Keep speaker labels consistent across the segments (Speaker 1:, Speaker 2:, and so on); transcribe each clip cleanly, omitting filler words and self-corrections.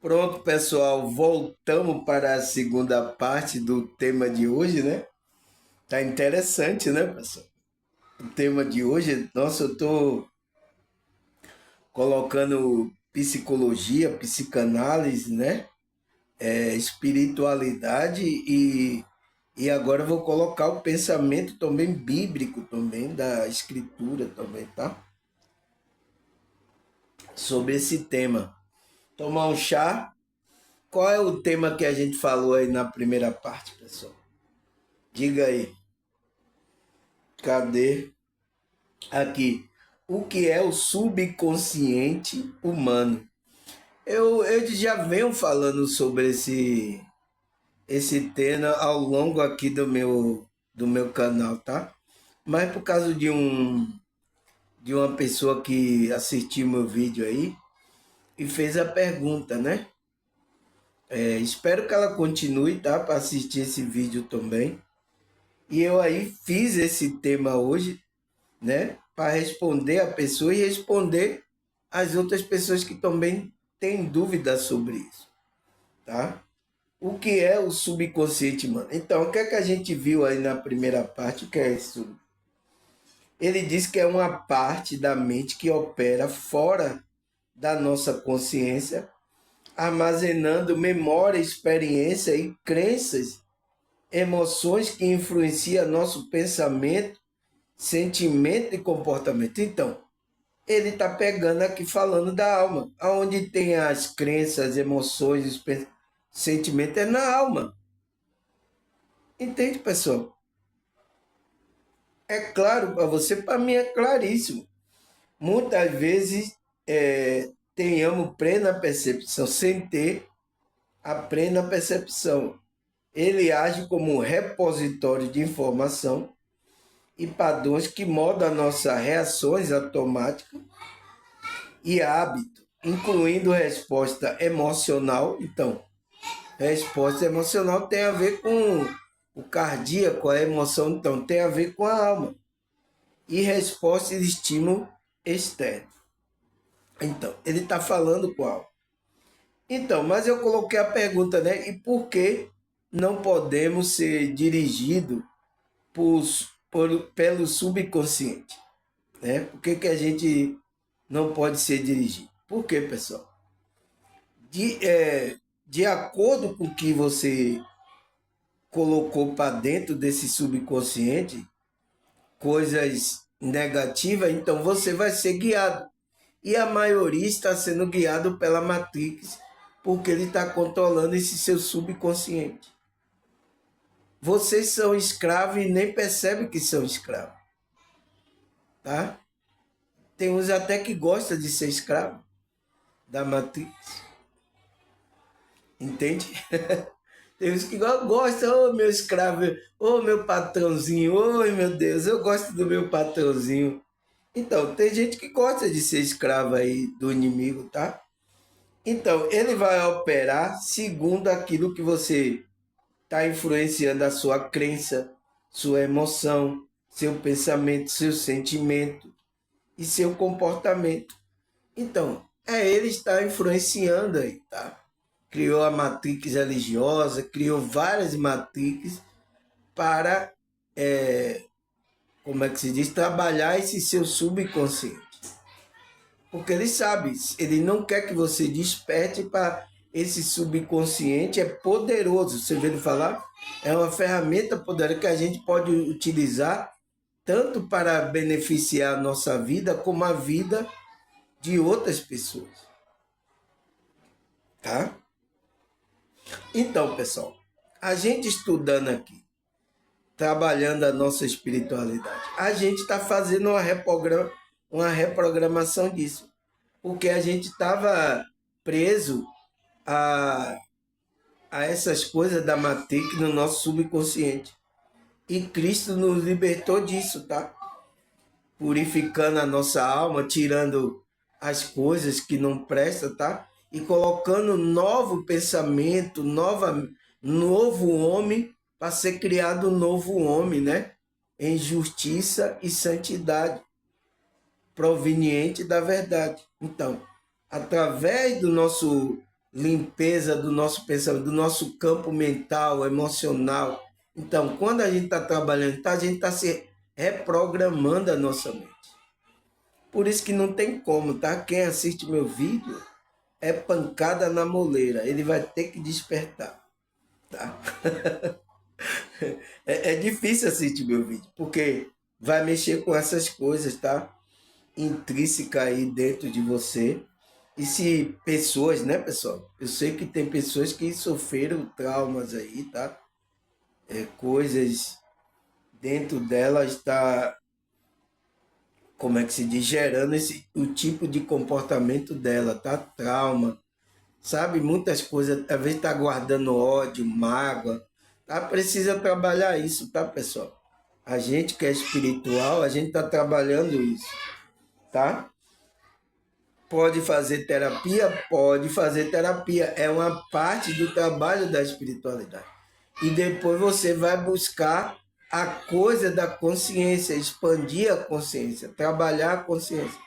Speaker 1: Pronto, pessoal, voltamos para a segunda parte do tema de hoje, né? Tá interessante, né, pessoal? O tema de hoje, nossa, eu tô colocando psicologia, psicanálise, né? Espiritualidade e agora eu vou colocar o pensamento também bíblico também da escritura também, tá? Sobre esse tema. Tomar um chá. Qual é o tema que a gente falou aí na primeira parte, pessoal? Diga aí. Cadê? Aqui. O que é o subconsciente humano? Eu já venho falando sobre esse tema ao longo aqui do meu canal, tá? Mas por causa de uma pessoa que assistiu meu vídeo aí e fez a pergunta, né? Espero que ela continue, tá? Para assistir esse vídeo também. E eu aí fiz esse tema hoje, né, para responder a pessoa e responder as outras pessoas que também têm dúvidas sobre isso, tá? O que é o subconsciente, mano? Então, o que é que a gente viu aí na primeira parte? O que é isso? Ele diz que é uma parte da mente que opera fora da nossa consciência, armazenando memória, experiência e crenças, emoções que influenciam nosso pensamento, sentimento e comportamento. Então, ele está pegando aqui falando da alma, aonde tem as crenças, as emoções, os sentimentos, é na alma. Entende, pessoal? É claro para você, para mim é claríssimo. Muitas vezes tenhamos plena percepção, sem ter a plena percepção. Ele age como um repositório de informação e padrões que moldam nossas reações automáticas e hábito, incluindo resposta emocional. Então, resposta emocional tem a ver com o cardíaco, a emoção, então tem a ver com a alma. E resposta de estímulo externo. Então, ele está falando qual? Então, mas eu coloquei a pergunta, né? E por que não podemos ser dirigidos pelo subconsciente? Né? Por que a gente não pode ser dirigido? Por quê, pessoal? De acordo com o que você colocou para dentro desse subconsciente, coisas negativas, então você vai ser guiado. E a maioria está sendo guiado pela Matrix, porque ele está controlando esse seu subconsciente. Vocês são escravos e nem percebem que são escravos. Tá? Tem uns até que gostam de ser escravo da Matrix. Entende? Tem uns que gostam, ô meu escravo, ô meu patrãozinho, ô meu Deus, eu gosto do meu patrãozinho. Então, tem gente que gosta de ser escravo aí do inimigo, tá? Então, ele vai operar segundo aquilo que você está influenciando a sua crença, sua emoção, seu pensamento, seu sentimento e seu comportamento. Então, ele está influenciando aí, tá? Criou a matrix religiosa, criou várias matrix para, como é que se diz, trabalhar esse seu subconsciente. Porque ele sabe, ele não quer que você desperte para esse subconsciente, é poderoso. Você vê ele falar? É uma ferramenta poderosa que a gente pode utilizar tanto para beneficiar a nossa vida, como a vida de outras pessoas. Tá? Então, pessoal, a gente estudando aqui, trabalhando a nossa espiritualidade, a gente está fazendo uma reprogramação disso. Porque a gente estava preso a, a essas coisas da matrix no nosso subconsciente. E Cristo nos libertou disso, tá? Purificando a nossa alma, tirando as coisas que não prestam, tá? E colocando novo pensamento, novo homem, para ser criado um novo homem, né? Em justiça e santidade, proveniente da verdade. Então, através do nosso limpeza do nosso pensamento, do nosso campo mental, emocional. Então, quando a gente está trabalhando, a gente está se reprogramando a nossa mente. Por isso que não tem como, tá? Quem assiste meu vídeo é pancada na moleira. Ele vai ter que despertar, tá? É difícil assistir meu vídeo, porque vai mexer com essas coisas, tá? Intrínseca aí dentro de você. E se pessoas, né, pessoal? Eu sei que tem pessoas que sofreram traumas aí, tá? Coisas dentro dela está, como é que se diz, gerando o tipo de comportamento dela, tá? Trauma, sabe? Muitas coisas, às vezes está guardando ódio, mágoa, tá? Precisa trabalhar isso, tá, pessoal? A gente que é espiritual, a gente está trabalhando isso, tá? Pode fazer terapia? Pode fazer terapia. É uma parte do trabalho da espiritualidade. E depois você vai buscar a coisa da consciência, expandir a consciência, trabalhar a consciência,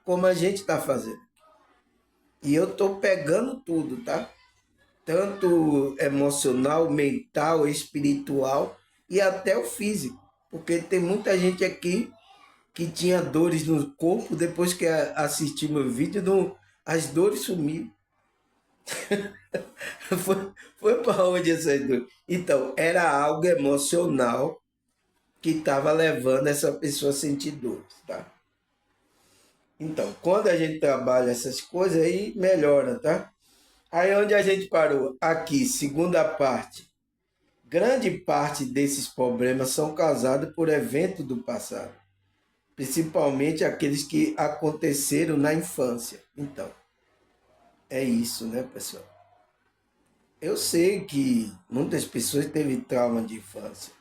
Speaker 1: como a gente está fazendo. E eu estou pegando tudo, tá? Tanto emocional, mental, espiritual e até o físico. Porque tem muita gente aqui que tinha dores no corpo, depois que assistiu meu vídeo, as dores sumiram. Foi para onde essas dores? Então, era algo emocional que estava levando essa pessoa a sentir dores, tá? Então, quando a gente trabalha essas coisas, aí melhora, tá? Aí onde a gente parou? Aqui, segunda parte. Grande parte desses problemas são causados por eventos do passado, principalmente aqueles que aconteceram na infância. Então, é isso, né, pessoal? Eu sei que muitas pessoas teve trauma de infância.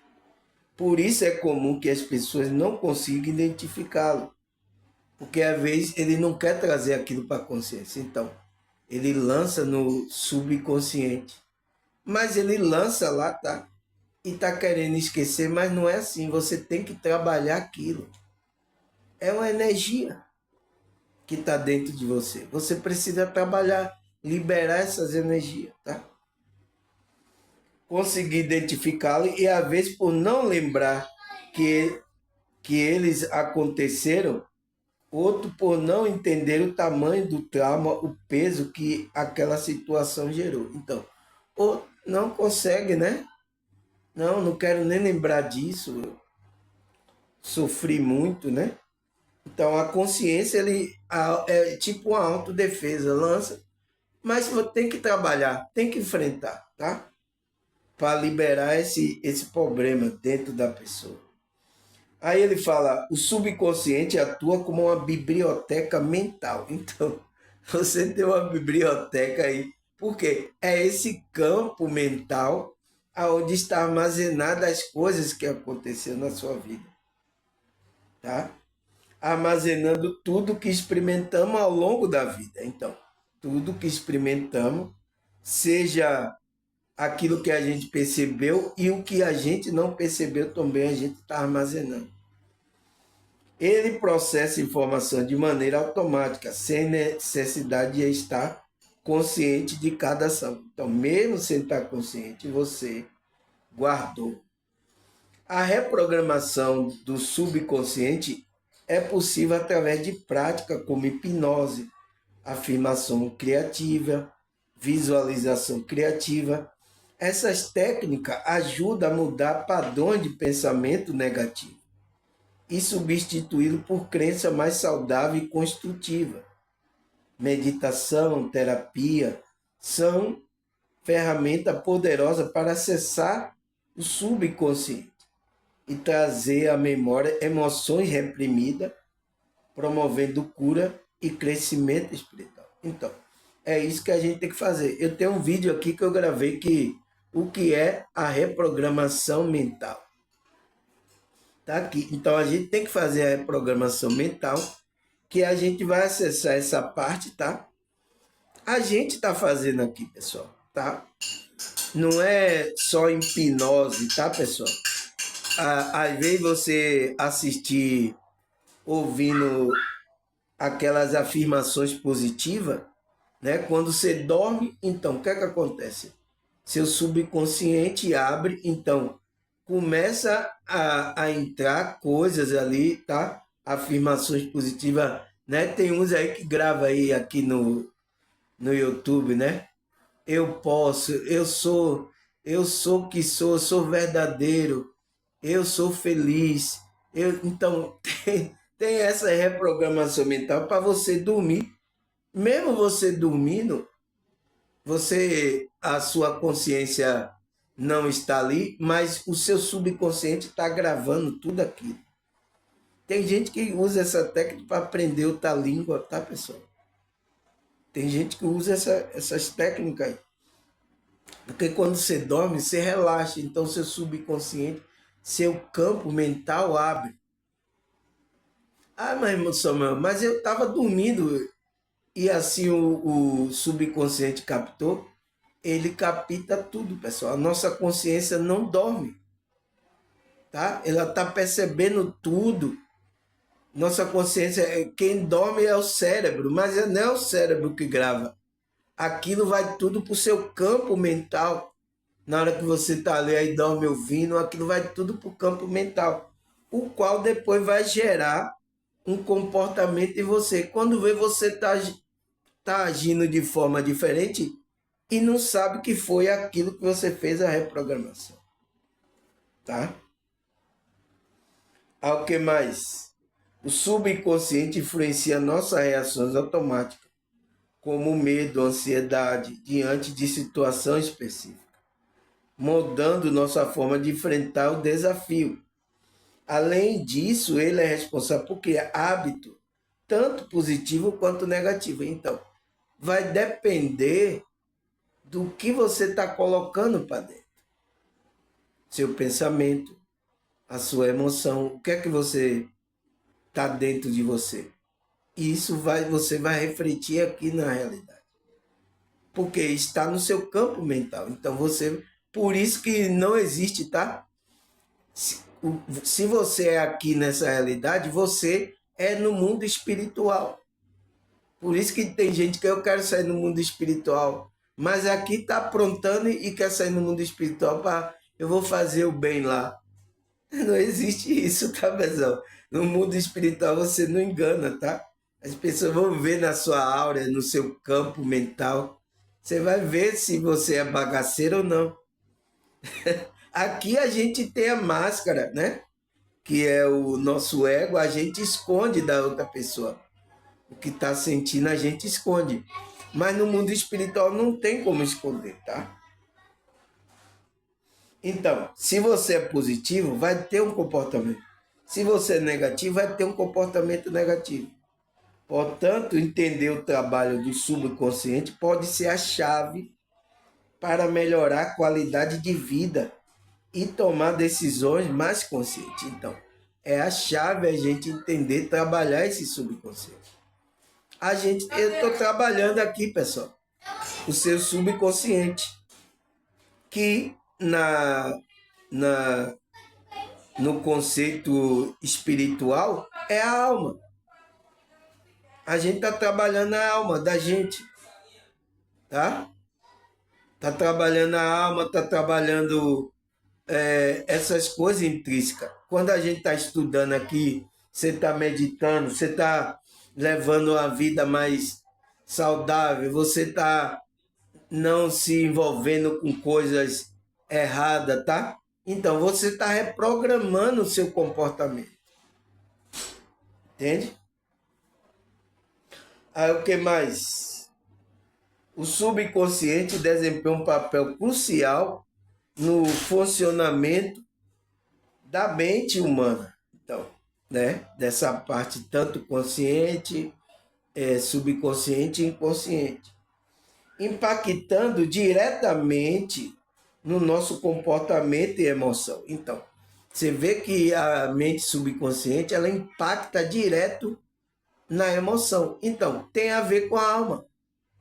Speaker 1: Por isso é comum que as pessoas não consigam identificá-lo. Porque às vezes ele não quer trazer aquilo para a consciência. Então, ele lança no subconsciente. Mas ele lança lá, tá? E tá querendo esquecer, mas não é assim. Você tem que trabalhar aquilo. É uma energia que está dentro de você. Você precisa trabalhar, liberar essas energias, tá? Conseguir identificá-lo e às vezes por não lembrar que eles aconteceram, outro por não entender o tamanho do trauma, o peso que aquela situação gerou. Então, ou não consegue, né? Não, não quero nem lembrar disso, eu sofri muito, né? Então a consciência é tipo uma autodefesa, lança, mas você tem que trabalhar, tem que enfrentar, tá? Para liberar esse problema dentro da pessoa. Aí ele fala, o subconsciente atua como uma biblioteca mental. Então, você tem uma biblioteca aí, porque é esse campo mental onde está armazenada as coisas que aconteceram na sua vida, tá? Armazenando tudo que experimentamos ao longo da vida. Então, tudo que experimentamos, seja aquilo que a gente percebeu e o que a gente não percebeu também a gente está armazenando. Ele processa informação de maneira automática, sem necessidade de estar consciente de cada ação. Então, mesmo sem estar consciente, você guardou. A reprogramação do subconsciente é possível através de práticas como hipnose, afirmação criativa, visualização criativa. Essas técnicas ajudam a mudar padrões de pensamento negativo e substituí-lo por crença mais saudável e construtiva. Meditação, terapia são ferramentas poderosas para acessar o subconsciente e trazer à memória emoções reprimidas, promovendo cura e crescimento espiritual. Então, é isso que a gente tem que fazer. Eu tenho um vídeo aqui que eu gravei que o que é a reprogramação mental. Tá aqui. Então a gente tem que fazer a reprogramação mental, que a gente vai acessar essa parte, tá? A gente está fazendo aqui, pessoal, tá? Não é só hipnose, tá, pessoal? Às vezes você assistir ouvindo aquelas afirmações positivas, né? Quando você dorme, então, o que é que acontece? Seu subconsciente abre, então, começa a entrar coisas ali, tá? Afirmações positivas, né? Tem uns aí que grava aí aqui no YouTube, né? Eu posso, eu sou que sou verdadeiro, eu sou feliz. Então, tem essa reprogramação mental para você dormir. Mesmo você dormindo, a sua consciência não está ali, mas o seu subconsciente está gravando tudo aquilo. Tem gente que usa essa técnica para aprender outra língua, tá, pessoal? Tem gente que usa essas técnicas aí. Porque quando você dorme, você relaxa, então seu subconsciente, seu campo mental abre. Ah, mas Samuel, mas eu estava dormindo e assim o subconsciente captou. Ele capta tudo, pessoal. A nossa consciência não dorme, tá? Ela está percebendo tudo. Nossa consciência, quem dorme é o cérebro, mas não é o cérebro que grava. Aquilo vai tudo para o seu campo mental. Na hora que você está ali aí dorme ouvindo, aquilo vai tudo para o campo mental, o qual depois vai gerar um comportamento em você. Quando vê você tá agindo de forma diferente e não sabe que foi aquilo que você fez a reprogramação, tá? Ao que mais? O subconsciente influencia nossas reações automáticas, como medo, ansiedade, diante de situação específica, moldando nossa forma de enfrentar o desafio. Além disso, ele é responsável por criar hábito, tanto positivo quanto negativo. Então, vai depender do que você está colocando para dentro. Seu pensamento, a sua emoção, o que é que você está dentro de você. Isso você vai refletir aqui na realidade. Porque está no seu campo mental. Então por isso que não existe, tá? Se você é aqui nessa realidade, você é no mundo espiritual. Por isso que tem gente que eu quero sair no mundo espiritual, mas aqui está aprontando e quer sair no mundo espiritual para eu vou fazer o bem lá. Não existe isso, tá, pessoal? No mundo espiritual você não engana, tá? As pessoas vão ver na sua aura, no seu campo mental. Você vai ver se você é bagaceiro ou não. Aqui a gente tem a máscara, né? Que é o nosso ego, a gente esconde da outra pessoa. O que está sentindo a gente esconde. Mas no mundo espiritual não tem como esconder, tá? Então, se você é positivo, vai ter um comportamento. Se você é negativo, vai ter um comportamento negativo. Portanto, entender o trabalho do subconsciente pode ser a chave para melhorar a qualidade de vida e tomar decisões mais conscientes. Então, é a chave a gente entender, trabalhar esse subconsciente. Eu estou trabalhando aqui, pessoal, o seu subconsciente, que na, no conceito espiritual é a alma. A gente está trabalhando a alma da gente, tá? Está trabalhando a alma, está trabalhando essas coisas intrínsecas. Quando a gente está estudando aqui, você está meditando, você está levando uma vida mais saudável, você está não se envolvendo com coisas erradas, tá? Então você está reprogramando o seu comportamento. Entende? Aí o que mais? O subconsciente desempenha um papel crucial no funcionamento da mente humana. Então, né? Dessa parte tanto consciente, subconsciente e inconsciente, impactando diretamente no nosso comportamento e emoção. Então, você vê que a mente subconsciente ela impacta direto na emoção. Então, tem a ver com a alma.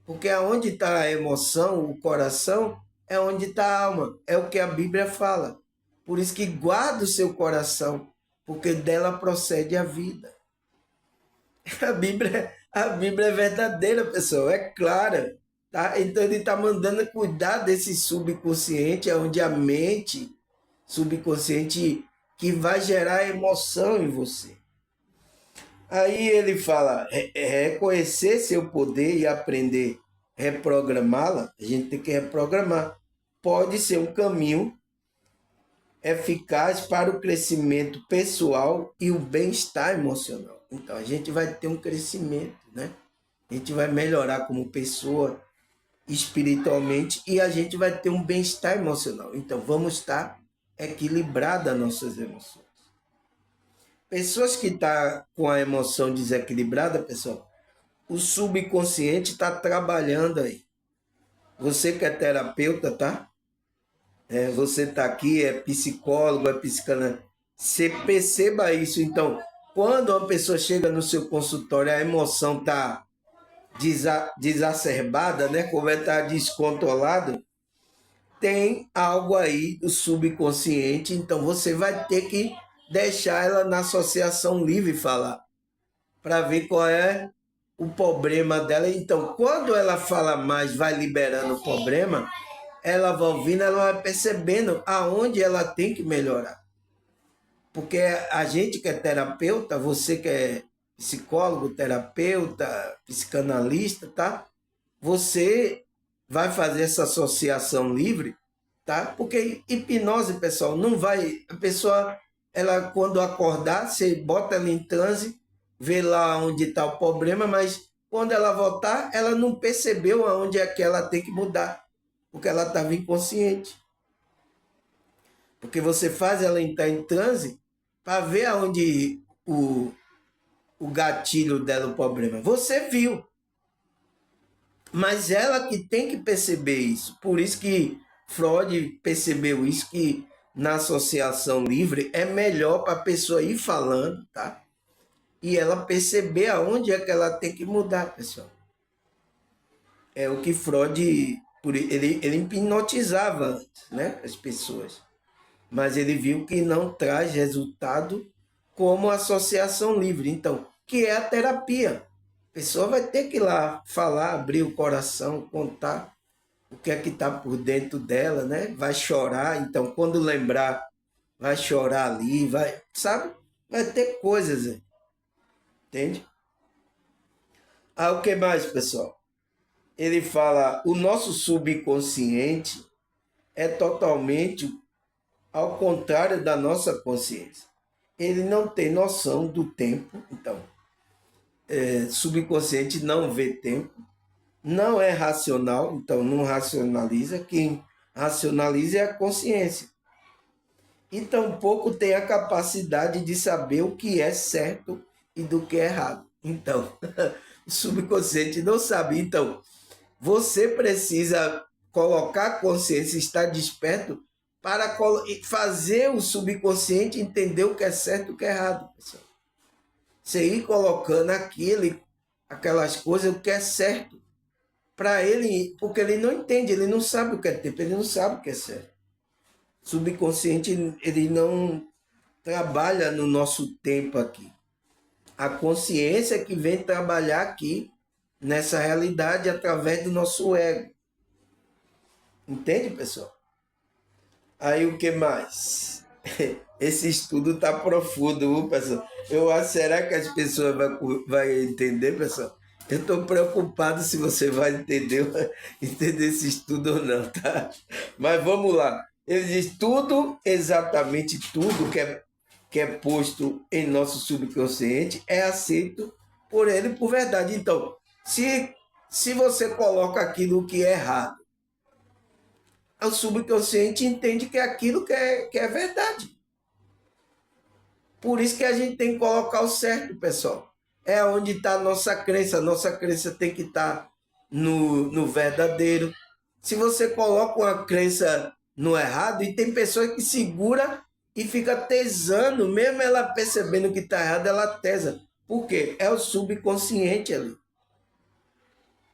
Speaker 1: Porque aonde está a emoção, o coração, é onde está a alma. É o que a Bíblia fala. Por isso que guarda o seu coração, porque dela procede a vida. A Bíblia é verdadeira, pessoal, é clara. Tá? Então ele está mandando cuidar desse subconsciente, onde a mente subconsciente que vai gerar emoção em você. Aí ele fala, reconhecer seu poder e aprender a reprogramá-la, a gente tem que reprogramar. Pode ser um caminho eficaz para o crescimento pessoal e o bem-estar emocional. Então a gente vai ter um crescimento, né? A gente vai melhorar como pessoa espiritualmente e a gente vai ter um bem-estar emocional. Então vamos estar equilibradas as nossas emoções. Pessoas que estão com a emoção desequilibrada, pessoal, o subconsciente está trabalhando aí. Você que é terapeuta, tá? Você está aqui, é psicólogo, é psicanalista. Você perceba isso. Então, quando uma pessoa chega no seu consultório, a emoção está desacerbada, né? Como está descontrolado, tem algo aí do subconsciente. Então, você vai ter que deixar ela na associação livre falar, para ver qual é o problema dela. Então, quando ela fala mais, vai liberando o problema, ela vai ouvindo, ela vai percebendo aonde ela tem que melhorar. Porque a gente que é terapeuta, você que é psicólogo, terapeuta, psicanalista, tá? Você vai fazer essa associação livre, tá? Porque hipnose, pessoal, não vai... A pessoa, ela quando acordar, você bota ela em transe, vê lá onde está o problema, mas quando ela voltar, ela não percebeu aonde é que ela tem que mudar, porque ela estava inconsciente. Porque você faz ela entrar em transe para ver aonde o gatilho dela, o problema. Você viu, mas ela que tem que perceber isso. Por isso que Freud percebeu isso, que na associação livre é melhor para a pessoa ir falando, tá? E ela perceber aonde é que ela tem que mudar, pessoal. É o que Freud, ele hipnotizava antes, né, as pessoas. Mas ele viu que não traz resultado como associação livre. Então, que é a terapia. A pessoa vai ter que ir lá falar, abrir o coração, contar o que é que está por dentro dela, né? Vai chorar, então quando lembrar, vai chorar ali, vai, sabe? Vai ter coisas, entende? Ah, o que mais, pessoal? Ele fala, o nosso subconsciente é totalmente ao contrário da nossa consciência. Ele não tem noção do tempo, então, subconsciente não vê tempo, não é racional, então não racionaliza. Quem racionaliza é a consciência. E tampouco tem a capacidade de saber o que é certo e do que é errado. Então, o subconsciente não sabe. Então, você precisa colocar a consciência, estar desperto para fazer o subconsciente entender o que é certo e o que é errado, pessoal. Você ir colocando aquelas coisas, o que é certo, para ele, porque ele não entende, ele não sabe o que é tempo, ele não sabe o que é certo. Subconsciente, ele não trabalha no nosso tempo aqui. A consciência é que vem trabalhar aqui, nessa realidade, através do nosso ego. Entende, pessoal? Aí o que mais? Esse estudo está profundo, viu, pessoal? Eu acho, será que as pessoas vão entender, pessoal? Eu estou preocupado se você vai entender esse estudo ou não, tá? Mas vamos lá. Ele diz tudo, exatamente tudo que é posto em nosso subconsciente é aceito por ele por verdade. Então, se você coloca aquilo que é errado, o subconsciente entende que é aquilo que é verdade. Por isso que a gente tem que colocar o certo, pessoal. É onde está a nossa crença. A nossa crença tem que estar no verdadeiro. Se você coloca uma crença no errado, e tem pessoas que segura e fica tesando, mesmo ela percebendo que está errado, ela tesa. Por quê? É o subconsciente ali.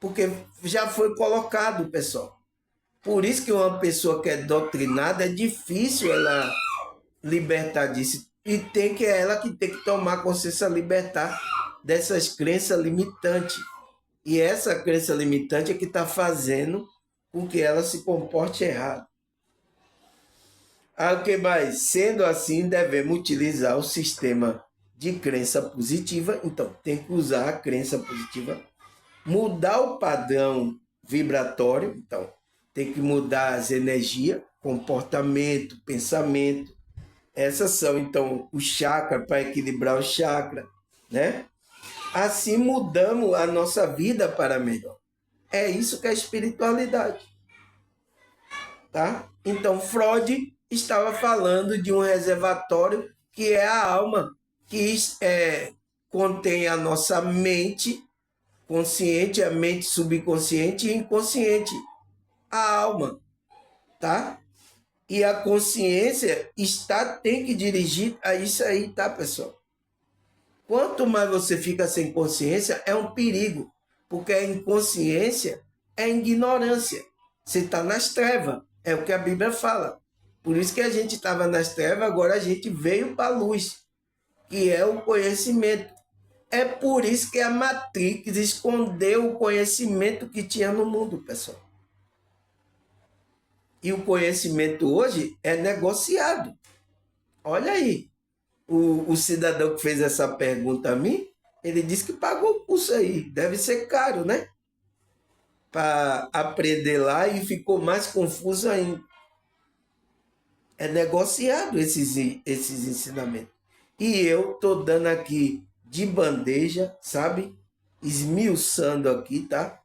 Speaker 1: Porque já foi colocado, pessoal. Por isso que uma pessoa que é doutrinada é difícil ela libertar disso. E é ela que tem que tomar consciência, libertar dessas crenças limitantes. E essa crença limitante é que está fazendo com que ela se comporte errado. O que mais? Sendo assim, devemos utilizar o sistema de crença positiva. Então, tem que usar a crença positiva. Mudar o padrão vibratório. Então, tem que mudar as energias, comportamento, pensamento. Essas são, então, o chakra, para equilibrar o chakra, né? Assim mudamos a nossa vida para melhor. É isso que é espiritualidade. Tá? Então, Freud estava falando de um reservatório que é a alma, que contém a nossa mente consciente, a mente subconsciente e inconsciente, a alma, tá? E a consciência tem que dirigir a isso aí, tá, pessoal? Quanto mais você fica sem consciência, é um perigo, porque a inconsciência é ignorância. Você está nas trevas, é o que a Bíblia fala. Por isso que a gente estava nas trevas, agora a gente veio para a luz, que é o conhecimento. É por isso que a Matrix escondeu o conhecimento que tinha no mundo, pessoal. E o conhecimento hoje é negociado. Olha aí. O cidadão que fez essa pergunta a mim, ele disse que pagou o curso aí. Deve ser caro, né? Para aprender lá e ficou mais confuso ainda. É negociado esses ensinamentos. E eu estou dando aqui de bandeja, sabe? Esmiuçando aqui, tá?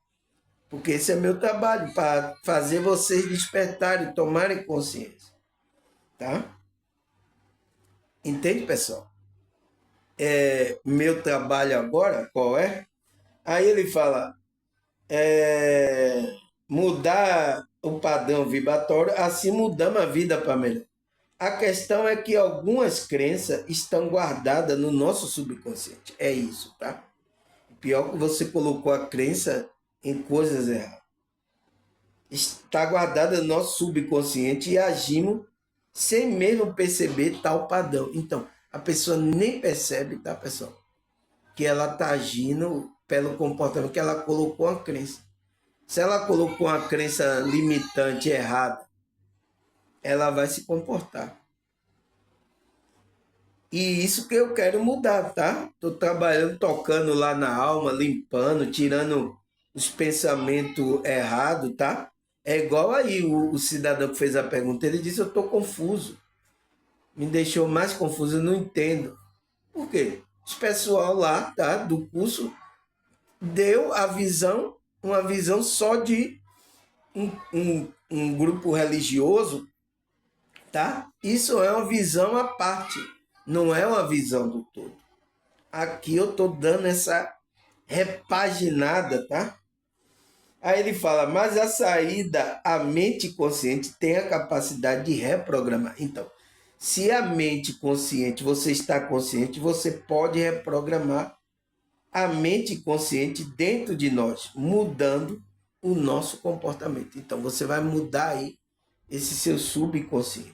Speaker 1: Porque esse é meu trabalho, para fazer vocês despertarem, tomarem consciência. Tá? Entende, pessoal? Meu trabalho agora, qual é? Aí ele fala, mudar o padrão vibratório, assim mudamos a vida para melhor. A questão é que algumas crenças estão guardadas no nosso subconsciente. É isso, tá? O pior é que você colocou a crença em coisas erradas. Está guardada no nosso subconsciente e agimos sem mesmo perceber tal padrão. Então, a pessoa nem percebe, tá, pessoal? Que ela está agindo pelo comportamento que ela colocou a crença. Se ela colocou uma crença limitante errada, ela vai se comportar. E isso que eu quero mudar, tá? Estou trabalhando, tocando lá na alma, limpando, tirando os pensamentos errados, tá? É igual aí o cidadão que fez a pergunta, ele disse, eu estou confuso. Me deixou mais confuso, eu não entendo. Por quê? O pessoal lá, tá, do curso, deu a visão, uma visão só de um grupo religioso, tá? Isso é uma visão à parte, não é uma visão do todo. Aqui eu tô dando essa repaginada, tá? Aí ele fala, mas a saída, a mente consciente tem a capacidade de reprogramar. Então, se a mente consciente, você está consciente, você pode reprogramar a mente consciente dentro de nós, mudando o nosso comportamento. Então, você vai mudar aí esse seu subconsciente,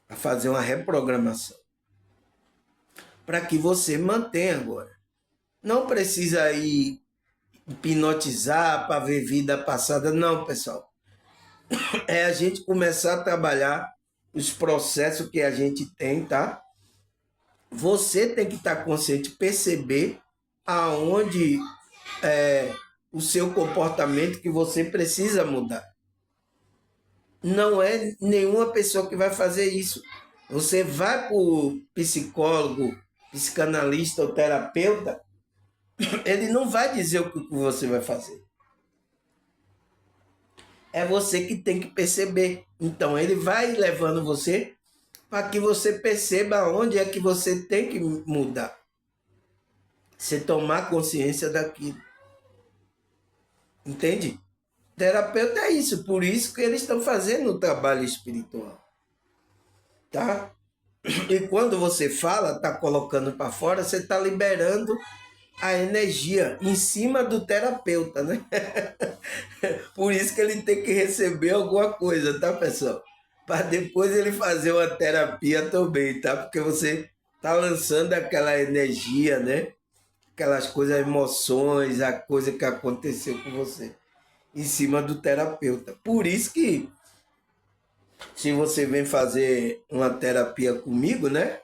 Speaker 1: a fazer uma reprogramação, para que você mantenha agora. Não precisa ir hipnotizar para ver vida passada, não, pessoal. É a gente começar a trabalhar os processos que a gente tem, tá? Você tem que estar consciente, perceber aonde o seu comportamento que você precisa mudar. Não é nenhuma pessoa que vai fazer isso. Você vai para o psicólogo, psicanalista ou terapeuta, ele não vai dizer o que você vai fazer. É você que tem que perceber. Então, ele vai levando você para que você perceba onde é que você tem que mudar. Você tomar consciência daquilo. Entende? Terapeuta é isso. Por isso que eles estão fazendo o trabalho espiritual. Tá? E quando você fala, está colocando para fora, você está liberando a energia em cima do terapeuta, né? Por isso que ele tem que receber alguma coisa, tá, pessoal? Para depois ele fazer uma terapia também, tá? Porque você tá lançando aquela energia, né? aquelas coisas, emoções, a coisa que aconteceu com você em cima do terapeuta. Por isso que se você vem fazer uma terapia comigo, né?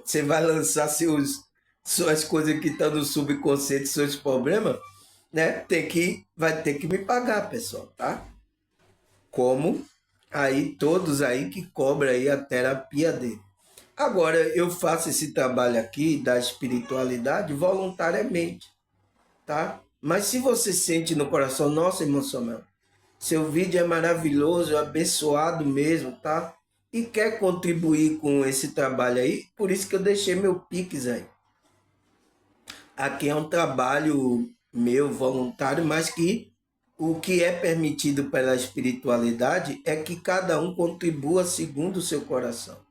Speaker 1: Você vai lançar suas coisas que estão no subconsciente, seus problemas, né? Vai ter que me pagar, pessoal, tá? Como aí todos aí que cobram aí a terapia dele. Agora, eu faço esse trabalho aqui da espiritualidade voluntariamente, tá? Mas se você sente no coração, nossa, irmão Samuel, seu vídeo é maravilhoso, abençoado mesmo, tá? E quer contribuir com esse trabalho aí, por isso que eu deixei meu Pix aí. Aqui é um trabalho meu voluntário, mas que o que é permitido pela espiritualidade é que cada um contribua segundo o seu coração.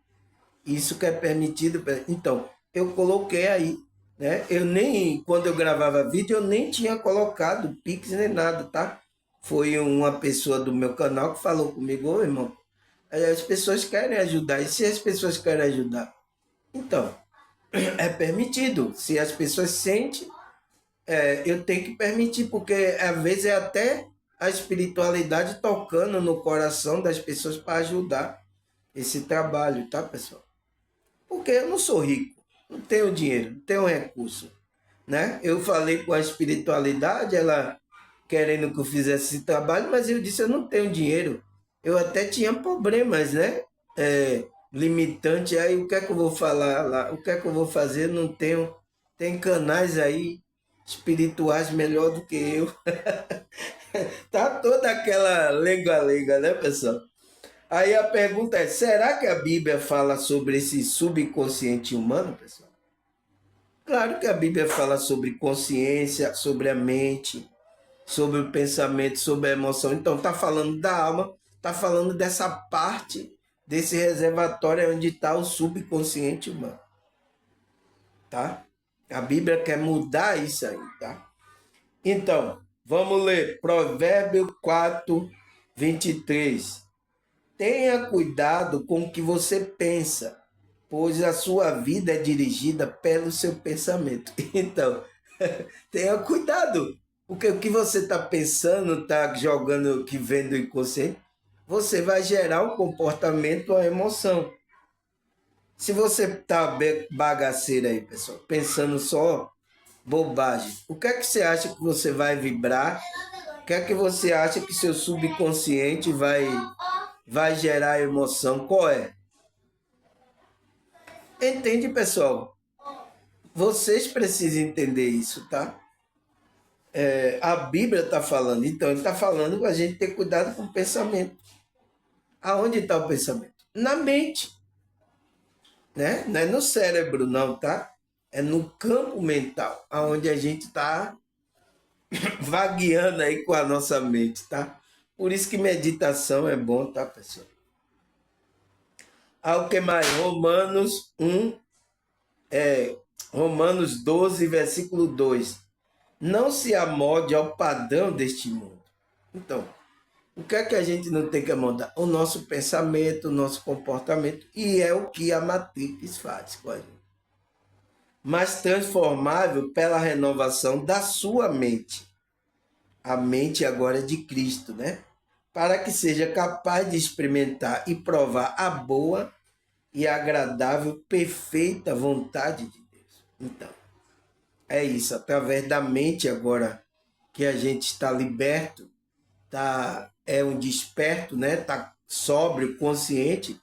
Speaker 1: Isso que é permitido. Então, eu coloquei aí, né? Eu nem, quando eu gravava vídeo, eu nem tinha colocado Pix nem nada, tá? Foi uma pessoa do meu canal que falou comigo, ô irmão, as pessoas querem ajudar, e se as pessoas querem ajudar? Então, é permitido. Se as pessoas sentem, eu tenho que permitir, porque às vezes é até a espiritualidade tocando no coração das pessoas para ajudar esse trabalho, tá, pessoal? Porque eu não sou rico, não tenho dinheiro, não tenho recurso, né? Eu falei com a espiritualidade, ela querendo que eu fizesse esse trabalho, mas eu disse, eu não tenho dinheiro. Eu até tinha problemas, né? Limitante, aí o que é que eu vou falar lá? O que é que eu vou fazer? Não tenho. Tem canais aí espirituais melhor do que eu. Tá toda aquela lenga-lenga, né, pessoal? Aí a pergunta é: será que a Bíblia fala sobre esse subconsciente humano, pessoal? Claro que a Bíblia fala sobre consciência, sobre a mente, sobre o pensamento, sobre a emoção. Então, está falando da alma, está falando dessa parte, desse reservatório onde está o subconsciente humano. Tá? A Bíblia quer mudar isso aí, tá? Então, vamos ler Provérbio 4, 23. Tenha cuidado com o que você pensa, pois a sua vida é dirigida pelo seu pensamento. Então, tenha cuidado, porque o que você está pensando, está jogando, que vem do inconsciente, você vai gerar um comportamento, uma emoção. Se você está bagaceiro aí, pessoal, pensando só bobagem, o que é que você acha que você vai vibrar? O que é que você acha que seu subconsciente vai gerar emoção? Qual é? Entende, pessoal? Vocês precisam entender isso, tá? A Bíblia está falando, então ele está falando para a gente ter cuidado com o pensamento. Aonde está o pensamento? Na mente, né? Não é no cérebro, não, tá? É no campo mental, aonde a gente está vagueando aí com a nossa mente, tá? Por isso que meditação é bom, tá, pessoal? Ao que mais? Romanos 12, versículo 2. Não se amolde ao padrão deste mundo. Então, o que é que a gente não tem que amodar? O nosso pensamento, o nosso comportamento, e é o que a Matrix faz com a gente. Mas transformável pela renovação da sua mente. A mente agora é de Cristo, né? Para que seja capaz de experimentar e provar a boa e agradável, perfeita vontade de Deus. Então, é isso, através da mente agora que a gente está liberto, é um desperto, né? Tá sóbrio, consciente.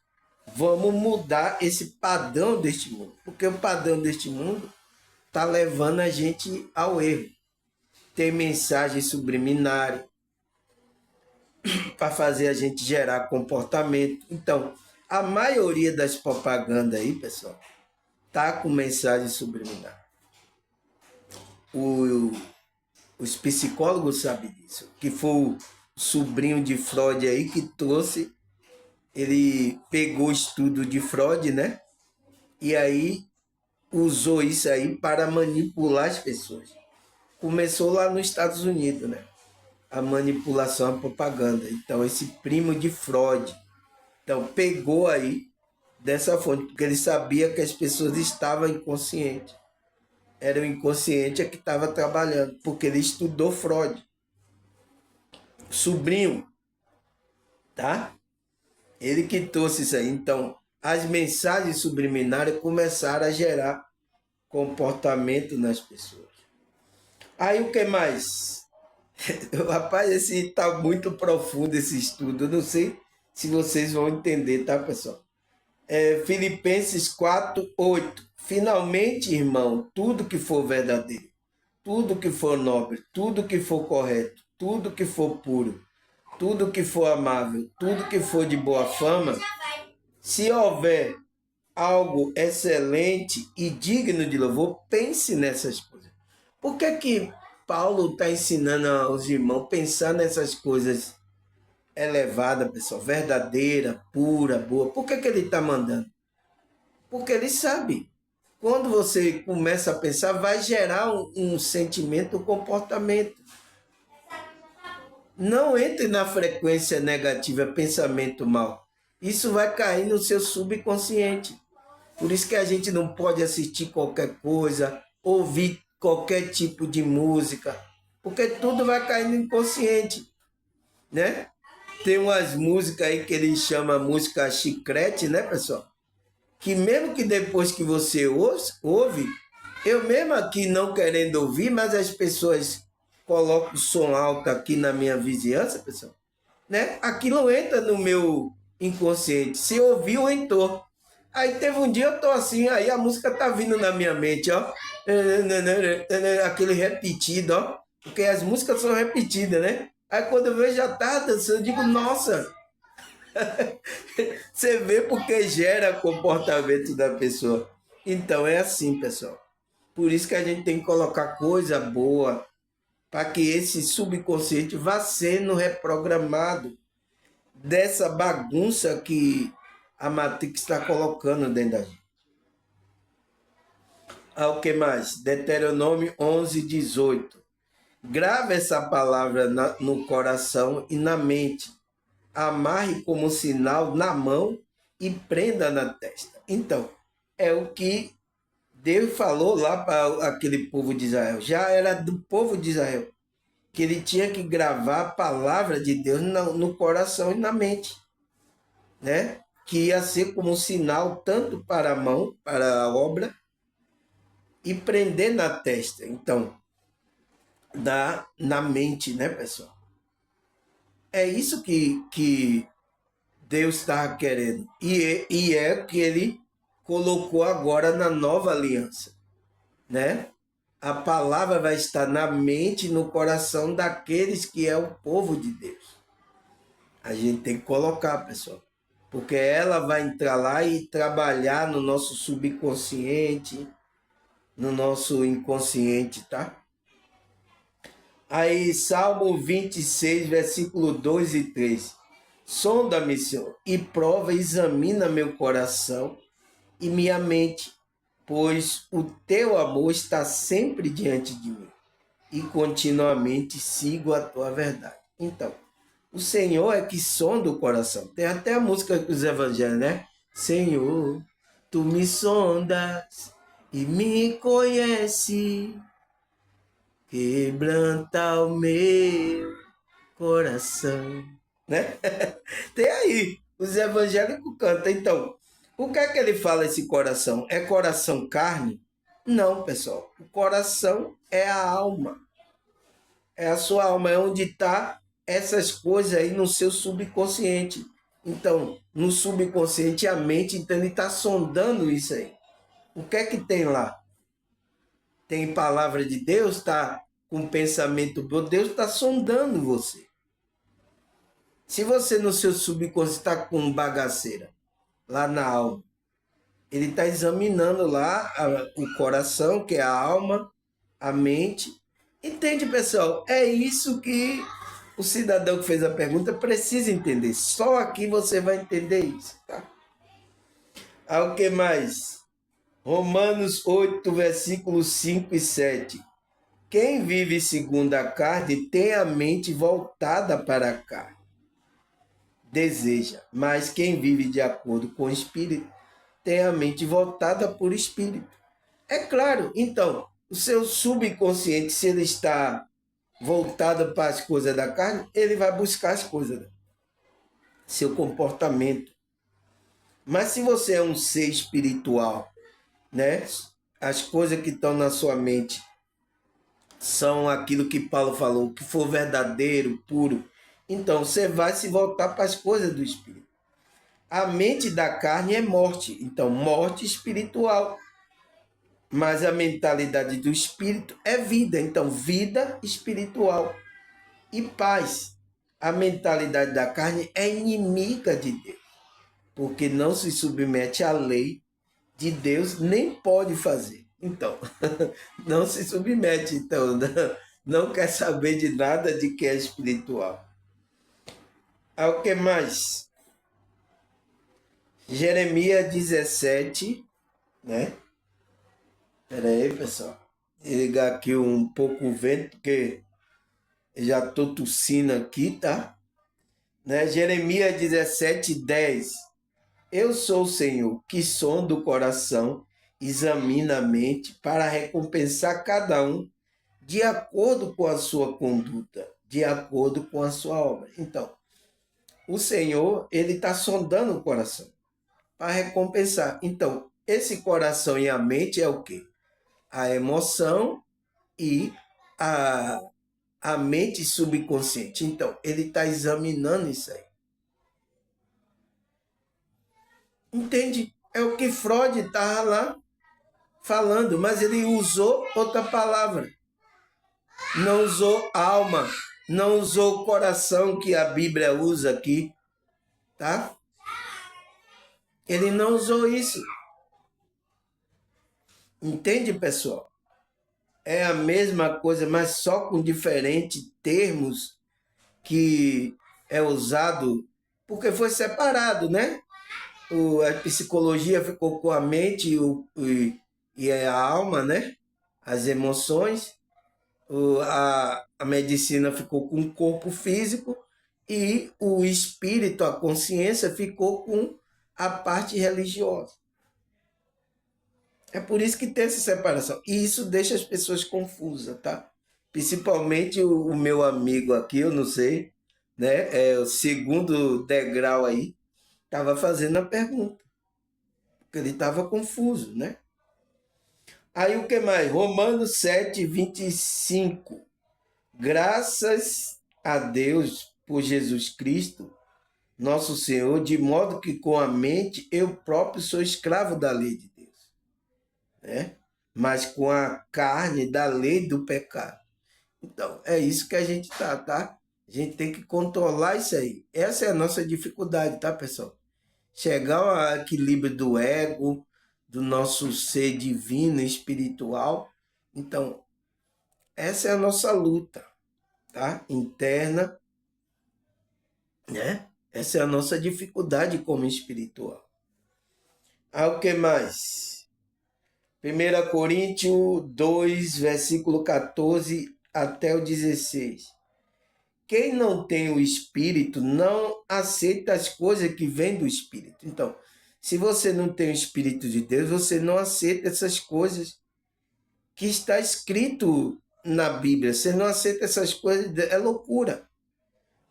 Speaker 1: Vamos mudar esse padrão deste mundo, porque o padrão deste mundo está levando a gente ao erro. Tem mensagens subliminares para fazer a gente gerar comportamento. Então, a maioria das propagandas aí, pessoal, tá com mensagem subliminar. Os psicólogos sabem disso, que foi o sobrinho de Freud aí que trouxe, ele pegou o estudo de Freud, né? E aí usou isso aí para manipular as pessoas. Começou lá nos Estados Unidos, né? A manipulação, a propaganda. Então, esse primo de Freud, então, pegou aí dessa fonte, porque ele sabia que as pessoas estavam inconscientes. Era o inconsciente que estava trabalhando, porque ele estudou Freud. Sobrinho, tá? Ele que trouxe isso aí. Então, as mensagens subliminares começaram a gerar comportamento nas pessoas. Aí o que mais? Rapaz, esse tá muito profundo esse estudo. Eu não sei se vocês vão entender, tá, pessoal? Filipenses 4:8. Finalmente, irmão, tudo que for verdadeiro, tudo que for nobre, tudo que for correto, tudo que for puro, tudo que for amável, tudo que for de boa fama, se houver algo excelente e digno de louvor, pense nessas coisas. Por que que Paulo está ensinando aos irmãos a pensar nessas coisas elevadas, pessoal, verdadeira, pura, boa? Por que que ele está mandando? Porque ele sabe. Quando você começa a pensar, vai gerar um sentimento, um comportamento. Não entre na frequência negativa, pensamento mal. Isso vai cair no seu subconsciente. Por isso que a gente não pode assistir qualquer coisa, ouvir qualquer tipo de música, porque tudo vai cair no inconsciente, né? Tem umas músicas aí que ele chama música chiclete, né, pessoal? Que mesmo que depois que você ouve, eu mesmo aqui não querendo ouvir, mas as pessoas colocam o som alto aqui na minha vizinhança, pessoal, né? Aquilo entra no meu inconsciente. Se ouviu, entrou. Aí teve um dia eu tô assim, aí a música tá vindo na minha mente, ó. Aquele repetido, ó. Porque as músicas são repetidas, né? Aí quando eu vejo já tá dançando, eu digo, nossa, você vê porque gera comportamento da pessoa. Então é assim, pessoal. Por isso que a gente tem que colocar coisa boa para que esse subconsciente vá sendo reprogramado dessa bagunça que a Matrix está colocando dentro da gente. O que mais? Deuteronômio 11:18. Grave essa palavra no coração e na mente. Amarre como sinal na mão e prenda na testa. Então, é o que Deus falou lá para aquele povo de Israel. Já era do povo de Israel. Que ele tinha que gravar a palavra de Deus no coração e na mente, né? Que ia ser como um sinal tanto para a mão, para a obra, e prender na testa. Então, na mente, né, pessoal? É isso que Deus estava querendo. E é o que ele colocou agora na nova aliança, né? A palavra vai estar na mente e no coração daqueles que é o povo de Deus. A gente tem que colocar, pessoal. Porque ela vai entrar lá e trabalhar no nosso subconsciente, no nosso inconsciente, tá? Aí, Salmo 26, versículo 2 e 3. Sonda-me, Senhor, e prova, examina meu coração e minha mente, pois o teu amor está sempre diante de mim e continuamente sigo a tua verdade. Então, o Senhor é que sonda o coração. Tem até a música dos evangelhos, né? Senhor, tu me sondas e me conhece, quebranta o meu coração, né? Tem aí, os evangélicos cantam. Então, o que é que ele fala esse coração? É coração carne? Não, pessoal. O coração é a alma. É a sua alma, é onde está essas coisas aí no seu subconsciente. Então, no subconsciente, a mente, então ele está sondando isso aí. O que é que tem lá? Tem palavra de Deus, está com pensamento bom, Deus está sondando você. Se você no seu subconsciente está com bagaceira, lá na alma, ele está examinando lá o coração, que é a alma, a mente. Entende, pessoal? É isso que o cidadão que fez a pergunta precisa entender. Só aqui você vai entender isso, tá? O que mais? Romanos 8, versículos 5 e 7. Quem vive segundo a carne tem a mente voltada para a carne. Deseja, mas quem vive de acordo com o Espírito tem a mente voltada por Espírito. É claro, então, O seu subconsciente, se ele está voltado para as coisas da carne, ele vai buscar as coisas, seu comportamento. Mas se você é um ser espiritual, né? As coisas que estão na sua mente são aquilo que Paulo falou, o que for verdadeiro, puro. Então você vai se voltar para as coisas do espírito. A mente da carne é morte, então morte espiritual. Mas a mentalidade do espírito é vida, então vida espiritual e paz. A mentalidade da carne é inimiga de Deus, porque não se submete à lei de Deus, nem pode fazer. Então, não se submete, então, não quer saber de nada de que é espiritual. O que mais? Jeremias 17, né? Espera aí, pessoal. Vou ligar aqui um pouco o vento, porque já estou tossindo aqui, tá? Né? Jeremias 17:10. Eu sou o Senhor, que sonda o coração, examina a mente, para recompensar cada um de acordo com a sua conduta, de acordo com a sua obra. Então, o Senhor, ele está sondando o coração para recompensar. Então, esse coração e a mente é o quê? A emoção e a mente subconsciente. Então, ele está examinando isso aí. Entende? É o que Freud estava lá falando, mas ele usou outra palavra. Não usou alma, não usou coração que a Bíblia usa aqui, tá? Ele não usou isso. Entende, pessoal? É a mesma coisa, mas só com diferentes termos que é usado, porque foi separado, né? A psicologia ficou com a mente e a alma, né? As emoções. A medicina ficou com o corpo físico e o espírito, a consciência, ficou com a parte religiosa. É por isso que tem essa separação. E isso deixa as pessoas confusas, tá? Principalmente o meu amigo aqui, eu não sei, né? É o segundo degrau aí, estava fazendo a pergunta. Porque ele estava confuso, né? Aí o que mais? Romanos 7:25. Graças a Deus por Jesus Cristo, nosso Senhor, de modo que com a mente eu próprio sou escravo da lei de Deus, né? Mas com a carne da lei do pecado. Então, é isso que a gente tá? A gente tem que controlar isso aí. Essa é a nossa dificuldade, tá, pessoal? Chegar ao equilíbrio do ego, do nosso ser divino, espiritual. Então, essa é a nossa luta, tá? Interna, né? Essa é a nossa dificuldade como espiritual. O que mais? 1 Coríntios 2, versículo 14 até o 16. Quem não tem o Espírito não aceita as coisas que vêm do Espírito. Então, se você não tem o Espírito de Deus, você não aceita essas coisas que está escrito na Bíblia. Você não aceita essas coisas, é loucura.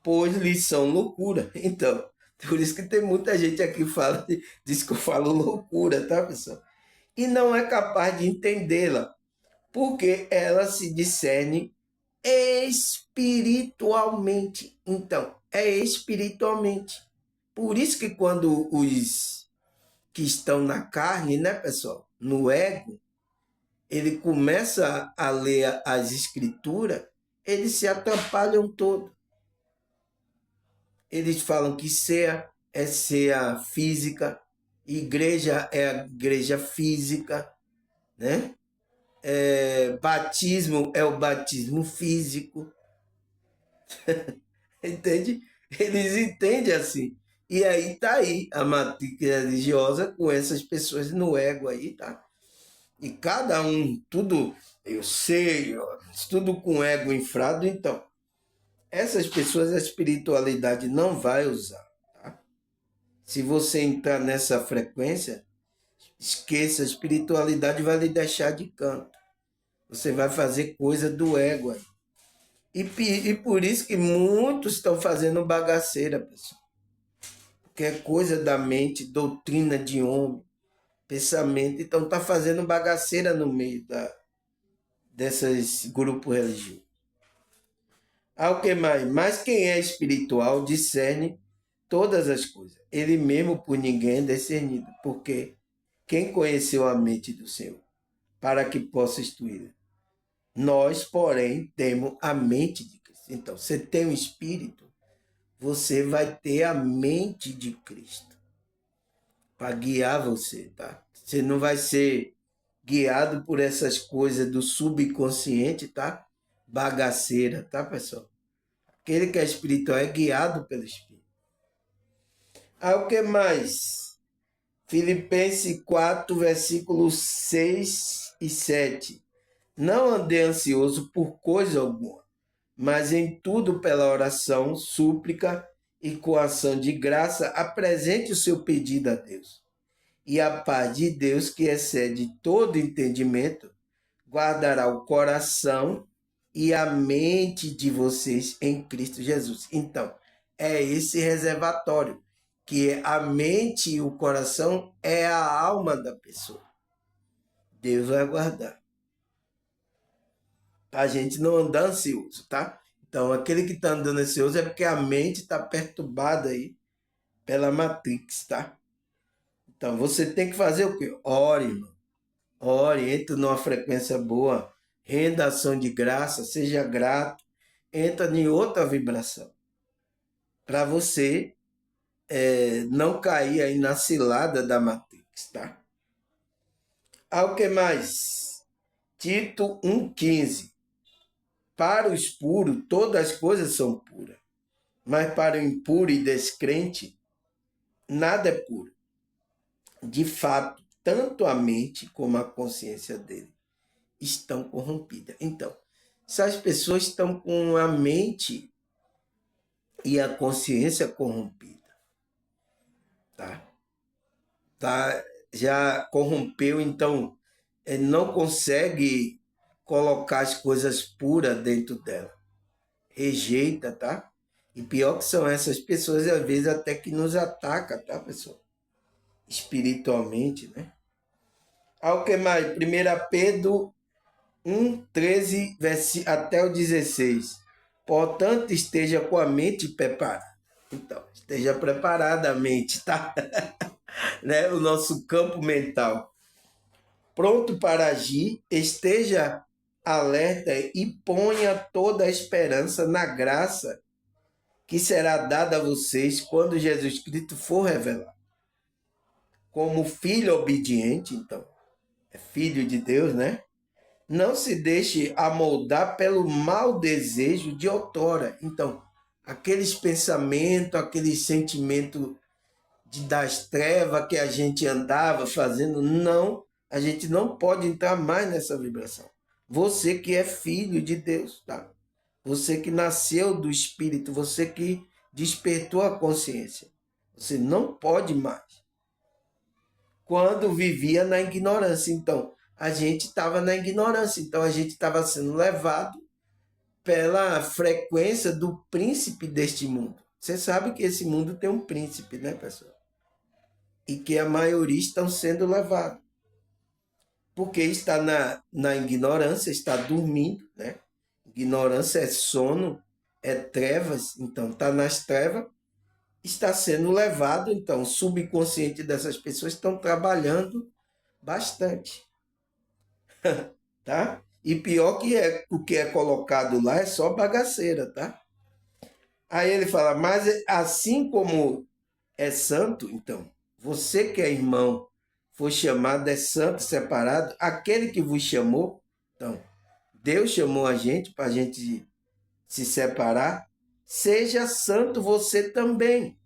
Speaker 1: Pois lhes são loucura. Então, por isso que tem muita gente aqui que fala, diz que eu falo loucura, tá, pessoal? E não é capaz de entendê-la, porque ela se discerne espiritualmente. Então, é espiritualmente. Por isso que quando os que estão na carne, né, pessoal, no ego, ele começa a ler as escrituras, eles se atrapalham todo. Eles falam que ceia é ceia física, igreja é a igreja física, né? Batismo é o batismo físico. Entende? Eles entendem assim. E aí tá aí a matriz religiosa com essas pessoas no ego aí, tá? E cada um, tudo, eu sei, ó, tudo com ego inflado, então. Essas pessoas a espiritualidade não vai usar, tá? Se você entrar nessa frequência, esqueça, a espiritualidade vai lhe deixar de canto. Você vai fazer coisa do ego aí. E por isso que muitos estão fazendo bagaceira, pessoal. Porque é coisa da mente, doutrina de homem, pensamento. Então tá fazendo bagaceira no meio desses grupos religiosos. Ao que mais? Mas quem é espiritual discerne todas as coisas. Ele mesmo por ninguém é discernido. Porque quem conheceu a mente do Senhor para que possa instruí-la? Nós, porém, temos a mente de Cristo. Então, você tem um espírito, você vai ter a mente de Cristo para guiar você, tá? Você não vai ser guiado por essas coisas do subconsciente, tá? Bagaceira, tá, pessoal? Aquele que é espiritual é guiado pelo Espírito. O que mais? Filipenses 4, versículos 6 e 7. Não andei ansioso por coisa alguma, mas em tudo pela oração, súplica e com ação de graça, apresente o seu pedido a Deus. E a paz de Deus, que excede todo entendimento, guardará o coração e a mente de vocês em Cristo Jesus. Então, é esse reservatório, que a mente e o coração é a alma da pessoa. Deus vai guardar. A gente não andar ansioso, tá? Então, aquele que está andando ansioso é porque a mente está perturbada aí pela Matrix, tá? Então, você tem que fazer o quê? Ore, irmão. Ore, entre numa frequência boa, renda ação de graça, seja grato, entra em outra vibração. Para você não cair aí na cilada da Matrix, tá? O que mais? Tito 1,15. Para os puros, todas as coisas são puras. Mas para o impuro e descrente, nada é puro. De fato, tanto a mente como a consciência dele estão corrompidas. Então, se as pessoas estão com a mente e a consciência corrompida, tá? Já corrompeu, então não consegue colocar as coisas puras dentro dela. Rejeita, tá? E pior que são essas pessoas, às vezes até que nos ataca, tá, pessoal? Espiritualmente, né? O que mais? 1 Pedro 1, 13 até o 16. Portanto, esteja com a mente preparada. Então, esteja preparada a mente, tá? Né? O nosso campo mental. Pronto para agir, esteja alerta e ponha toda a esperança na graça que será dada a vocês quando Jesus Cristo for revelado. Como filho obediente, então, é filho de Deus, né? Não se deixe amoldar pelo mau desejo de outrora. Então, aqueles pensamentos, aqueles sentimentos das trevas que a gente andava fazendo, não, a gente não pode entrar mais nessa vibração. Você que é filho de Deus, tá? Você que nasceu do Espírito, você que despertou a consciência. Você não pode mais. Quando vivia na ignorância, então, a gente estava na ignorância, então a gente estava sendo levado pela frequência do príncipe deste mundo. Você sabe que esse mundo tem um príncipe, né, pessoal? E que a maioria estão sendo levados. Porque está na ignorância, está dormindo, né? Ignorância é sono, é trevas, então está nas trevas, está sendo levado, então o subconsciente dessas pessoas estão trabalhando bastante, tá? E pior que o que é colocado lá é só bagaceira, tá? Aí ele fala, mas assim como é santo, então, você que é irmão, foi chamado, é santo, separado, aquele que vos chamou, então, Deus chamou a gente para a gente se separar, seja santo você também,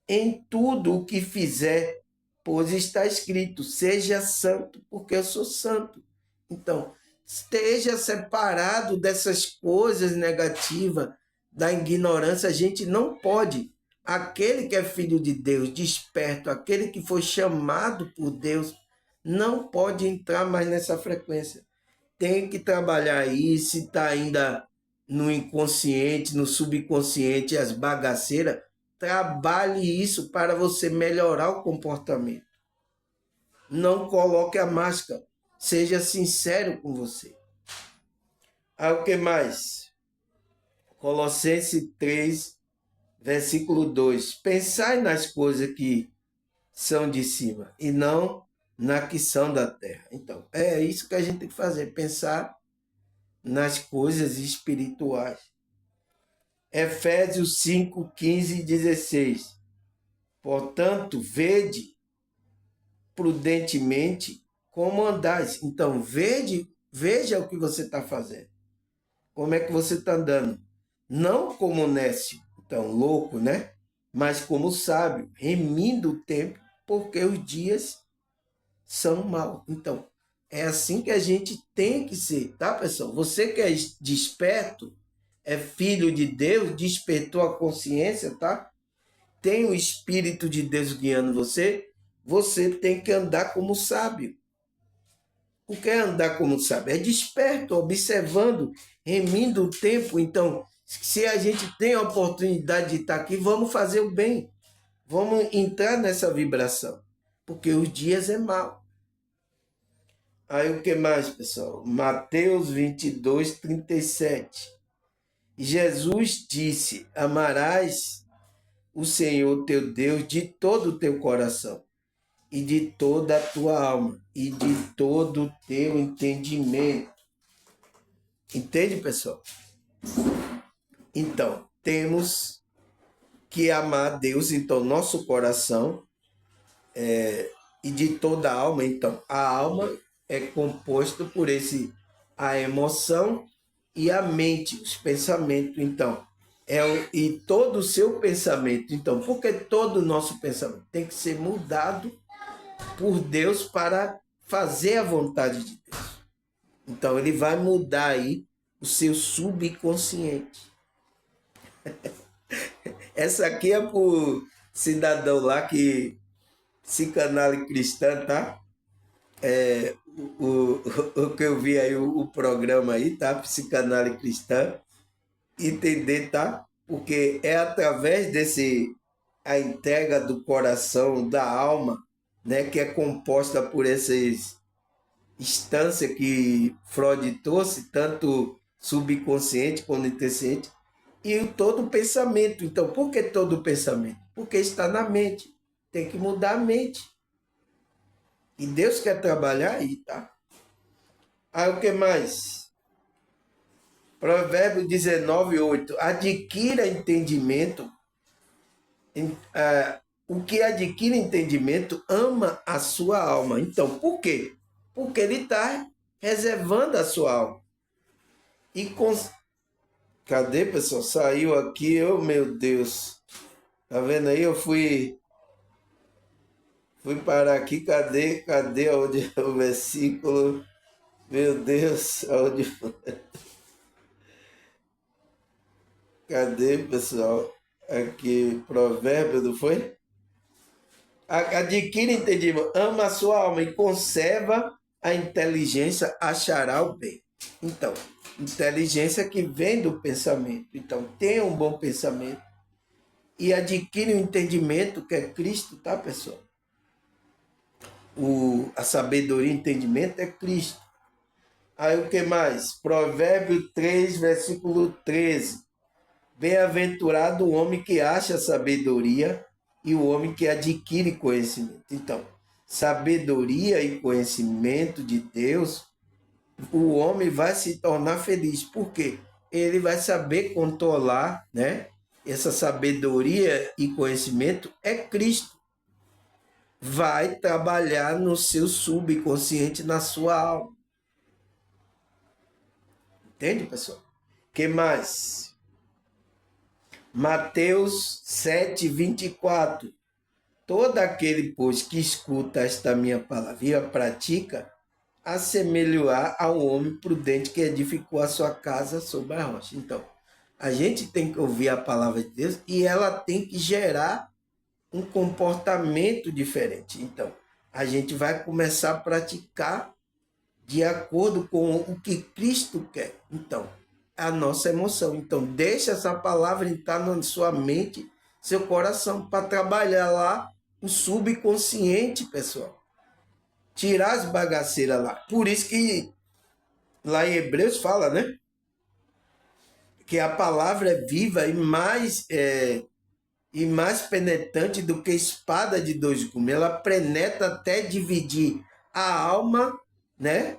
Speaker 1: em tudo o que fizer, pois está escrito, seja santo, porque eu sou santo. Então, esteja separado dessas coisas negativas, da ignorância, a gente não pode. Aquele que é filho de Deus, desperto, aquele que foi chamado por Deus, não pode entrar mais nessa frequência. tem que trabalhar aí, se está ainda no inconsciente, no subconsciente, as bagaceiras, trabalhe isso para você melhorar o comportamento. Não coloque a máscara. Seja sincero com você. Aí o que mais? Colossenses 3, versículo 2. Pensai nas coisas que são de cima e não na que são da terra. Então, é isso que a gente tem que fazer. Pensar nas coisas espirituais. Efésios 5, 15 e 16. Portanto, vede prudentemente como andais. Então, veja o que você está fazendo. Como é que você está andando? Não como nécio, então louco, né? Mas como sábio, remindo o tempo, porque os dias são maus. Então, é assim que a gente tem que ser, tá, pessoal? Você que é desperto, é filho de Deus, despertou a consciência, tá? Tem o Espírito de Deus guiando você, você tem que andar como sábio. O que é andar como sábio? É desperto, observando, remindo o tempo. Então, se a gente tem a oportunidade de estar aqui, vamos fazer o bem. Vamos entrar nessa vibração. Porque os dias é mau. Aí o que mais, pessoal? Mateus 22, 37. Jesus disse: amarás o Senhor teu Deus de todo o teu coração, e de toda a tua alma, e de todo o teu entendimento. Entende, pessoal? Então, temos que amar Deus, então, nosso coração, e de toda a alma. Então, a alma é composta por a emoção e a mente, os pensamentos. Então, e todo o seu pensamento. Então, porque todo o nosso pensamento tem que ser mudado por Deus para fazer a vontade de Deus. Então, ele vai mudar aí o seu subconsciente. Essa aqui é pro cidadão lá que psicanálise cristã, tá? O que eu vi aí, o programa aí, tá? Psicanálise cristã. Entender, tá? Porque é através a entrega do coração, da alma, né? Que é composta por essas instâncias que Freud trouxe, tanto subconsciente quanto inconsciente, e todo o pensamento. Então, por que todo o pensamento? Porque está na mente. Tem que mudar a mente. E Deus quer trabalhar aí, tá? Aí o que mais? Provérbio 19, 8. Adquira entendimento. O que adquire entendimento ama a sua alma. Então, por quê? Porque ele está reservando a sua alma. E cadê, pessoal? Saiu aqui, oh meu Deus. Tá vendo aí? Eu fui parar aqui. Cadê onde o versículo? Meu Deus, onde foi? Cadê, pessoal? Aqui, provérbio, não foi? Adquire entendimento, ama a sua alma e conserva a inteligência, achará o bem. Então, inteligência que vem do pensamento. Então, tenha um bom pensamento e adquire o entendimento que é Cristo, tá, pessoal? A sabedoria e entendimento é Cristo. Aí o que mais? Provérbio 3, versículo 13. Bem-aventurado o homem que acha sabedoria e o homem que adquire conhecimento. Então, sabedoria e conhecimento de Deus, o homem vai se tornar feliz. Por quê? Ele vai saber controlar, né? Essa sabedoria e conhecimento é Cristo. Vai trabalhar no seu subconsciente, na sua alma. Entende, pessoal? Que mais? Mateus 7, 24. Todo aquele, pois, que escuta esta minha palavra e a pratica, assemelhar ao homem prudente que edificou a sua casa sobre a rocha. Então, a gente tem que ouvir a palavra de Deus e ela tem que gerar um comportamento diferente. Então, a gente vai começar a praticar de acordo com o que Cristo quer. Então, a nossa emoção. Então, deixa essa palavra entrar na sua mente, seu coração, para trabalhar lá o subconsciente, pessoal. Tirar as bagaceiras lá. Por isso que lá em Hebreus fala, né? Que a palavra é viva e mais penetrante do que espada de dois gumes. Ela penetra até dividir a alma, né?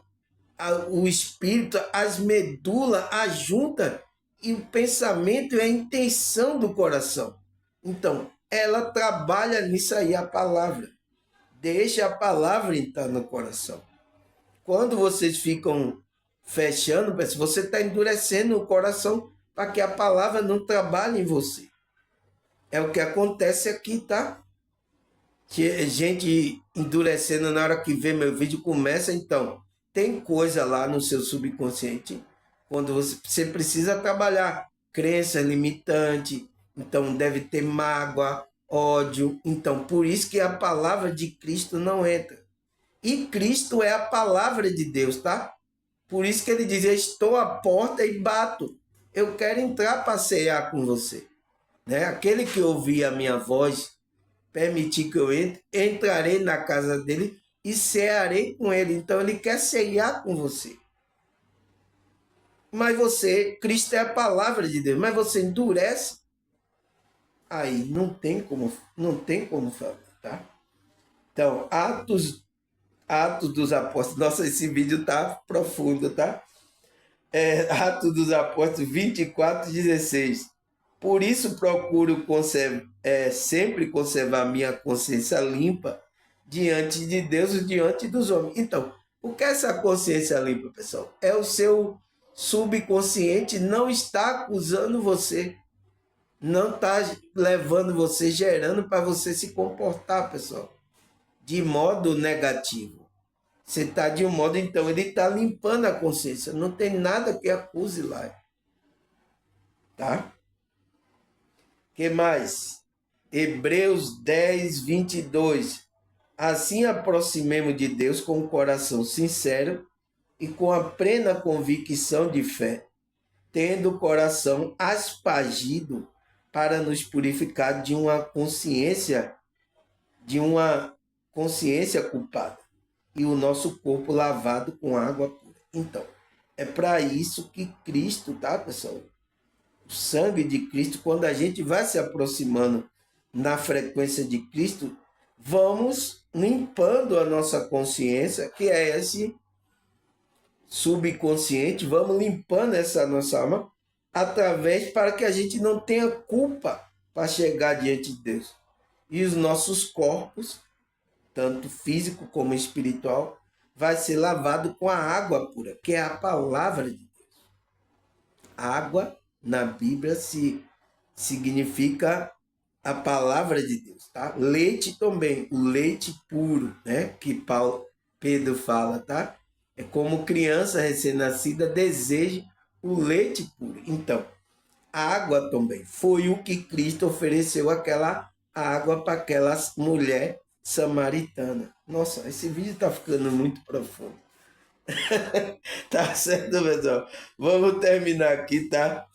Speaker 1: O espírito, as medulas, a junta e o pensamento e a intenção do coração. Então, ela trabalha nisso aí, a palavra. Deixa a palavra entrar no coração. Quando vocês ficam fechando, você está endurecendo o coração para que a palavra não trabalhe em você. É o que acontece aqui, tá? Gente endurecendo na hora que vê meu vídeo começa, então. Tem coisa lá no seu subconsciente quando você precisa trabalhar. Crença limitante, então deve ter mágoa, ódio. Então, por isso que a palavra de Cristo não entra. E Cristo é a palavra de Deus, tá? Por isso que ele diz: eu estou à porta e bato. Eu quero entrar para cear com você. Né? Aquele que ouvir a minha voz, permitir que eu entre, entrarei na casa dele e cearei com ele. Então ele quer cear com você. Mas você, Cristo é a palavra de Deus, mas você endurece, aí não tem como falar, tá? Então, Atos dos Apóstolos. Nossa, esse vídeo tá profundo, tá? Atos dos Apóstolos 24:16. Por isso procuro sempre conservar minha consciência limpa diante de Deus e diante dos homens. Então, o que é essa consciência limpa, pessoal? É o seu subconsciente não está acusando você, não está levando você, gerando para você se comportar, pessoal, de modo negativo. Você está de um modo, então, ele está limpando a consciência. Não tem nada que acuse lá. Tá? Que mais? Hebreus 10:22. Assim aproximemos de Deus com o coração sincero e com a plena convicção de fé, tendo o coração aspergido para nos purificar de uma consciência culpada e o nosso corpo lavado com água pura. Então, é para isso que Cristo, tá, pessoal? O sangue de Cristo, quando a gente vai se aproximando na frequência de Cristo, vamos limpando a nossa consciência, que é esse subconsciente, vamos limpando essa nossa alma através para que a gente não tenha culpa para chegar diante de Deus. E os nossos corpos, tanto físico como espiritual, vai ser lavado com a água pura, que é a palavra de Deus. Água na Bíblia significa a palavra de Deus, tá? Leite também, o leite puro, né? Que Pedro fala, tá? É como criança recém-nascida deseja o leite puro. Então, a água também foi o que Cristo ofereceu aquela água para aquela mulher samaritana. Nossa, esse vídeo está ficando muito profundo. Tá certo, pessoal? Vamos terminar aqui, tá?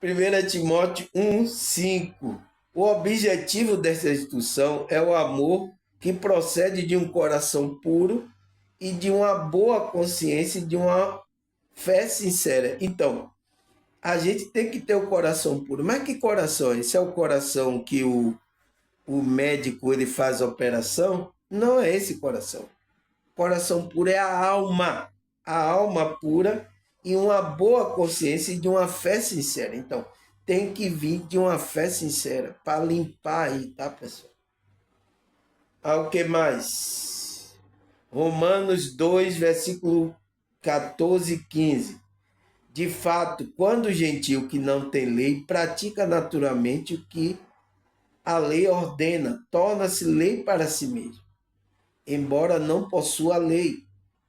Speaker 1: 1 Timóteo 1:5. O objetivo dessa instrução é o amor que procede de um coração puro e de uma boa consciência e de uma fé sincera. Então, a gente tem que ter o coração puro. Mas que coração? Esse é o coração que o médico ele faz a operação? Não é esse coração. Coração puro é a alma pura e uma boa consciência e de uma fé sincera. Então, tem que vir de uma fé sincera para limpar aí, tá, pessoal? O que mais? Romanos 2, versículo 14 e 15. De fato, quando o gentio que não tem lei pratica naturalmente o que a lei ordena, torna-se lei para si mesmo, embora não possua lei,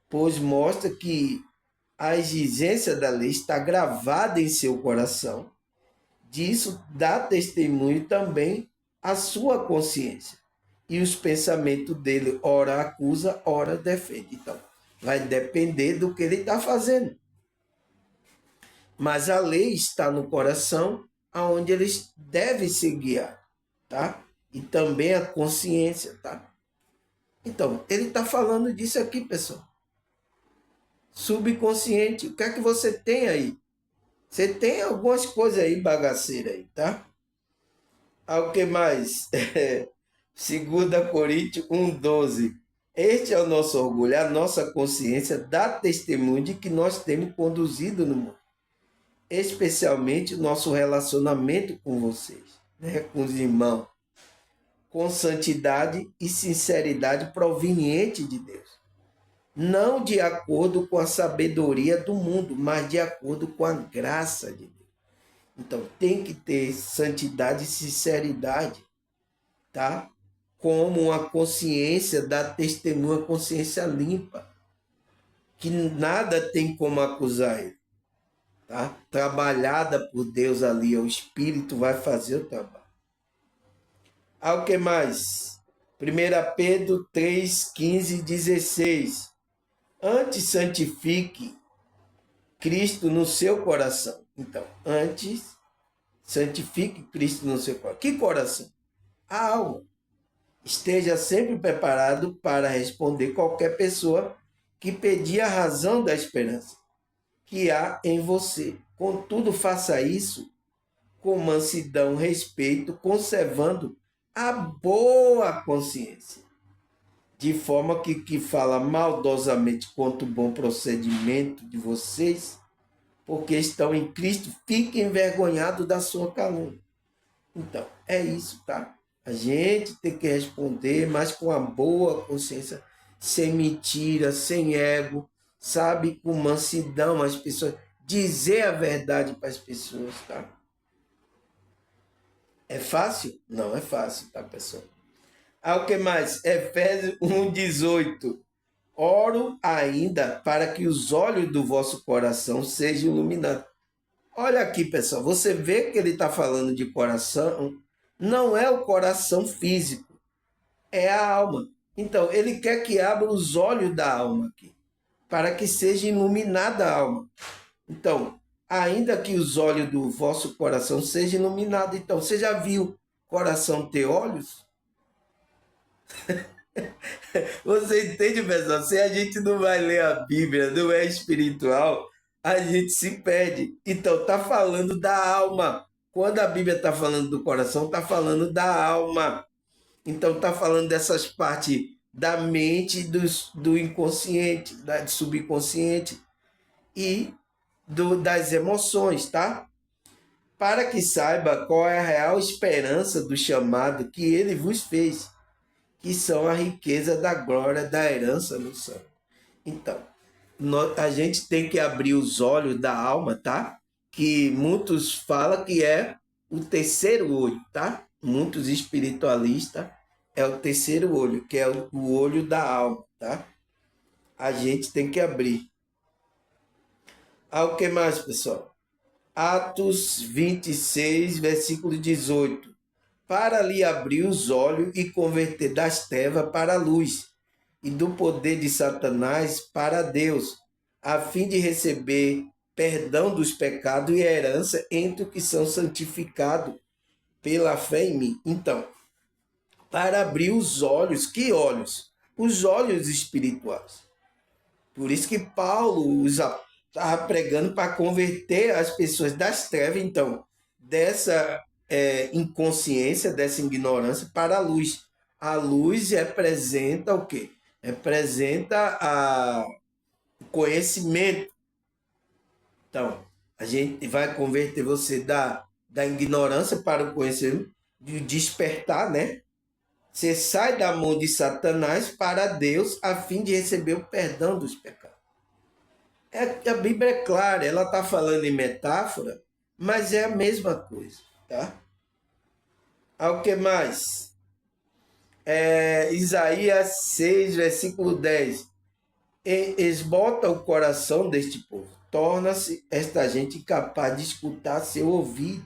Speaker 1: pois mostra que a exigência da lei está gravada em seu coração. Disso dá testemunho também a sua consciência. e os pensamentos dele, ora acusa, ora defende. Então, vai depender do que ele está fazendo. Mas a lei está no coração, aonde eles devem se guiar, tá? E também a consciência, tá? Então, ele está falando disso aqui, pessoal. Subconsciente, o que é que você tem aí? Você tem algumas coisas aí, bagaceira aí, tá? O que mais? 2 Coríntios 1,12. Este é o nosso orgulho, a nossa consciência dá testemunho de que nós temos conduzido no mundo, especialmente o nosso relacionamento com vocês, né? Com os irmãos, com santidade e sinceridade proveniente de Deus. Não de acordo com a sabedoria do mundo, mas de acordo com a graça de Deus. Então, tem que ter santidade e sinceridade, tá? Como uma consciência da testemunha, consciência limpa, que nada tem como acusar ele, tá? Trabalhada por Deus ali, o Espírito vai fazer o trabalho. O que mais? 1 Pedro 3, 15 e 16. Antes santifique Cristo no seu coração. Então, antes santifique Cristo no seu coração. Que coração? A alma. Esteja sempre preparado para responder qualquer pessoa que pedir a razão da esperança que há em você. Contudo, faça isso com mansidão, respeito, conservando a boa consciência, de forma que fala maldosamente contra o bom procedimento de vocês, porque estão em Cristo, fiquem envergonhados da sua calúnia. Então, é isso, tá? A gente tem que responder, mas com a boa consciência, sem mentira, sem ego, sabe? Com mansidão às pessoas, dizer a verdade para as pessoas, tá? É fácil? Não é fácil, tá, pessoal? O que mais? Efésios 1,18. Oro ainda para que os olhos do vosso coração sejam iluminados. Olha aqui, pessoal, você vê que ele está falando de coração, não é o coração físico, é a alma. Então, ele quer que abra os olhos da alma aqui, para que seja iluminada a alma. Então, ainda que os olhos do vosso coração sejam iluminados. Então, você já viu coração ter olhos? Você entende, pessoal? Se a gente não vai ler a Bíblia, não é espiritual, a gente se perde. Então, está falando da alma. Quando a Bíblia está falando do coração, está falando da alma. Então, está falando dessas partes da mente, do inconsciente, do subconsciente e das emoções, tá? Para que saiba qual é a real esperança do chamado que ele vos fez, que são a riqueza da glória da herança no céu. Então, a gente tem que abrir os olhos da alma, tá? Que muitos falam que é o terceiro olho, tá? Muitos espiritualistas é o terceiro olho, que é o olho da alma, tá? A gente tem que abrir. O que mais, pessoal? Atos 26, versículo 18. Para lhe abrir os olhos e converter das trevas para a luz, e do poder de Satanás para Deus, a fim de receber perdão dos pecados e herança entre os que são santificados pela fé em mim. Então, para abrir os olhos, que olhos? Os olhos espirituais. Por isso que Paulo estava pregando para converter as pessoas das trevas, então, dessa inconsciência, dessa ignorância, para a luz. A luz representa o quê? Representa o conhecimento. Então, a gente vai converter você da ignorância para o conhecimento, de despertar, né? Você sai da mão de Satanás para Deus a fim de receber o perdão dos pecados. A Bíblia é clara, ela está falando em metáfora, mas é a mesma coisa, tá? O que mais? Isaías 6, versículo 10. Esbota o coração deste povo, torna-se esta gente incapaz de escutar seu ouvido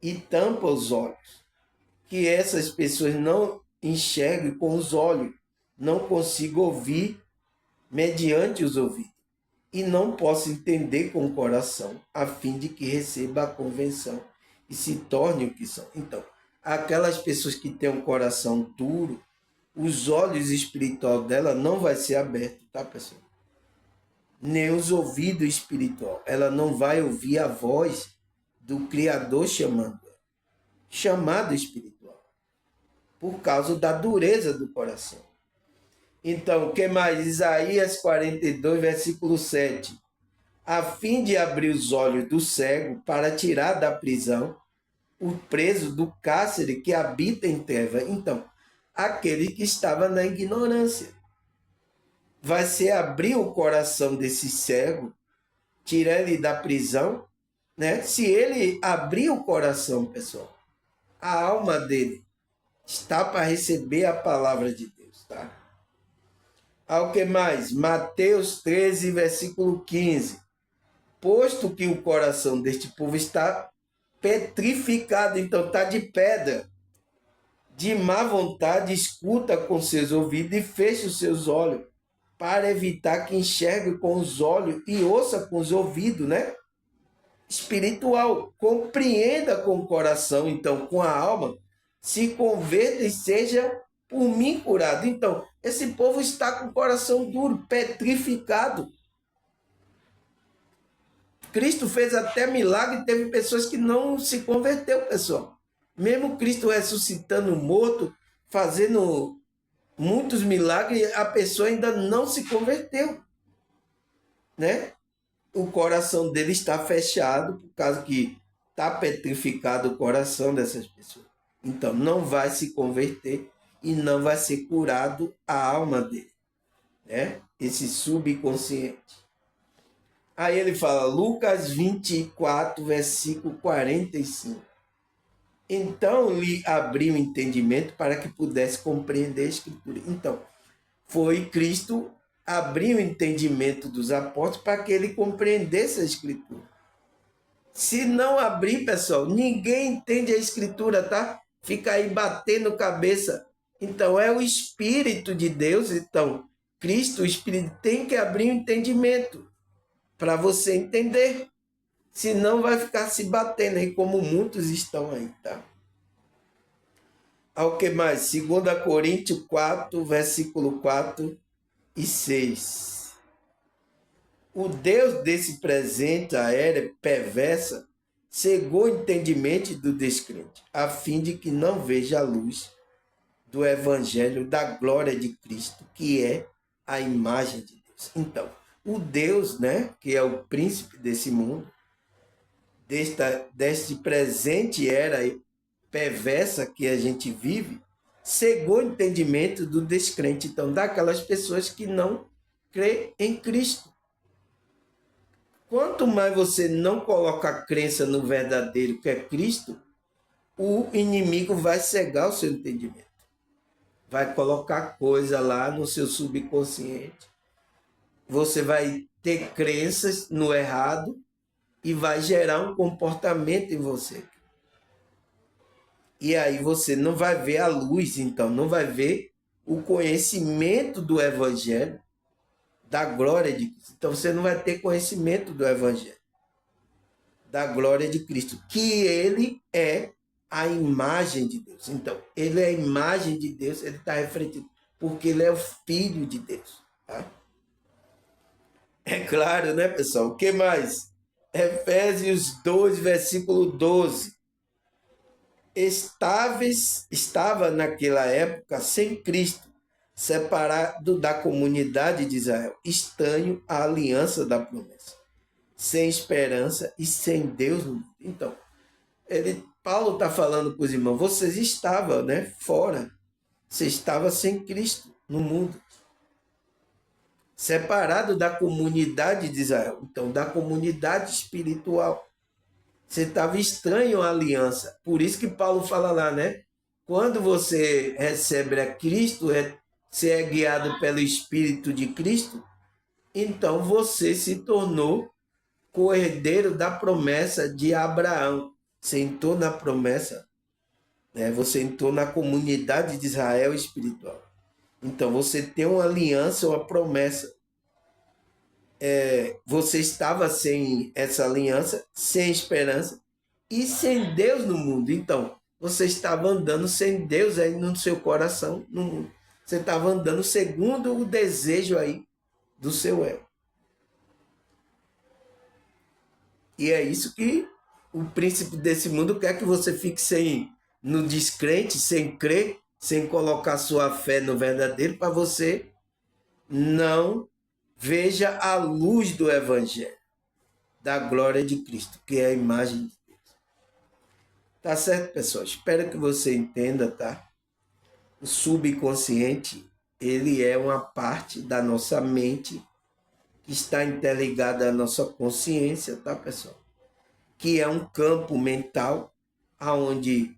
Speaker 1: e tampa os olhos, que essas pessoas não enxergue com os olhos, não consigo ouvir mediante os ouvidos, e não posso entender com o coração, a fim de que receba a convenção e se torne o que são. Então, aquelas pessoas que têm um coração duro, os olhos espiritual dela não vai ser aberto, tá, pessoal? Nem os ouvidos espiritual. Ela não vai ouvir a voz do Criador chamando ela. Chamado espiritual. Por causa da dureza do coração. Então, o que mais? Isaías 42, versículo 7. A fim de abrir os olhos do cego para tirar da prisão o preso do cárcere que habita em treva. Então, aquele que estava na ignorância. Vai ser abrir o coração desse cego, tirar ele da prisão, né? Se ele abrir o coração, pessoal, a alma dele está para receber a palavra de Deus, tá? Ao que mais? Mateus 13, versículo 15. Posto que o coração deste povo está petrificado, então está de pedra, de má vontade, escuta com seus ouvidos e fecha os seus olhos, para evitar que enxergue com os olhos e ouça com os ouvidos, né? Espiritual, compreenda com o coração, então, com a alma, se converta e seja por mim curado. Então, esse povo está com o coração duro, petrificado. Cristo fez até milagre e teve pessoas que não se converteu, pessoal. Mesmo Cristo ressuscitando morto, fazendo muitos milagres, a pessoa ainda não se converteu, né? O coração dele está fechado, por causa que está petrificado o coração dessas pessoas. Então, não vai se converter e não vai ser curado a alma dele, né? Esse subconsciente. Aí ele fala, Lucas 24, versículo 45. Então lhe abriu o entendimento para que pudesse compreender a Escritura. Então, foi Cristo abrir o entendimento dos apóstolos para que ele compreendesse a Escritura. Se não abrir, pessoal, ninguém entende a Escritura, tá? Fica aí batendo cabeça. Então, é o Espírito de Deus. Então, Cristo, o Espírito, tem que abrir o entendimento para você entender. Senão vai ficar se batendo aí, como muitos estão aí, tá? Ao que mais? 2 Coríntios 4, versículo 4 e 6. O Deus desse presente, a era perversa, cegou o entendimento do descrente, a fim de que não veja a luz do evangelho da glória de Cristo, que é a imagem de Deus. Então, o Deus, né, que é o príncipe desse mundo, deste presente era perversa que a gente vive, cegou o entendimento do descrente, então, daquelas pessoas que não crê em Cristo. Quanto mais você não coloca a crença no verdadeiro que é Cristo, o inimigo vai cegar o seu entendimento. Vai colocar coisa lá no seu subconsciente. Você vai ter crenças no errado e vai gerar um comportamento em você. E aí você não vai ver a luz, então, não vai ver o conhecimento do Evangelho, da glória de Cristo. Então você não vai ter conhecimento do Evangelho, da glória de Cristo, que ele é a imagem de Deus. Então, ele é a imagem de Deus, ele está refletido, porque ele é o Filho de Deus. Tá? É claro, né, pessoal? O que mais? Efésios 2, versículo 12. Estava naquela época sem Cristo, separado da comunidade de Israel, estranho à aliança da promessa, sem esperança e sem Deus no mundo. Então, Paulo está falando para os irmãos, vocês estavam, né, fora, você estava sem Cristo no mundo, separado da comunidade de Israel, então da comunidade espiritual. Você estava estranho à aliança. Por isso que Paulo fala lá, né? Quando você recebe a Cristo, você é guiado pelo Espírito de Cristo, então você se tornou co-herdeiro da promessa de Abraão. Sentou na promessa né? Você entrou na comunidade de Israel espiritual. Então você tem uma aliança, uma promessa. Você estava sem essa aliança, sem esperança e sem Deus no mundo. Então você estava andando sem Deus aí no seu coração, no mundo. Você estava andando segundo o desejo aí do seu ego. E é isso que o príncipe desse mundo quer, que você fique no descrente, sem crer, sem colocar sua fé no verdadeiro, para você não veja a luz do evangelho, da glória de Cristo, que é a imagem de Deus. Tá certo, pessoal? Espero que você entenda, tá? O subconsciente, ele é uma parte da nossa mente que está interligada à nossa consciência, tá, pessoal? Que é um campo mental aonde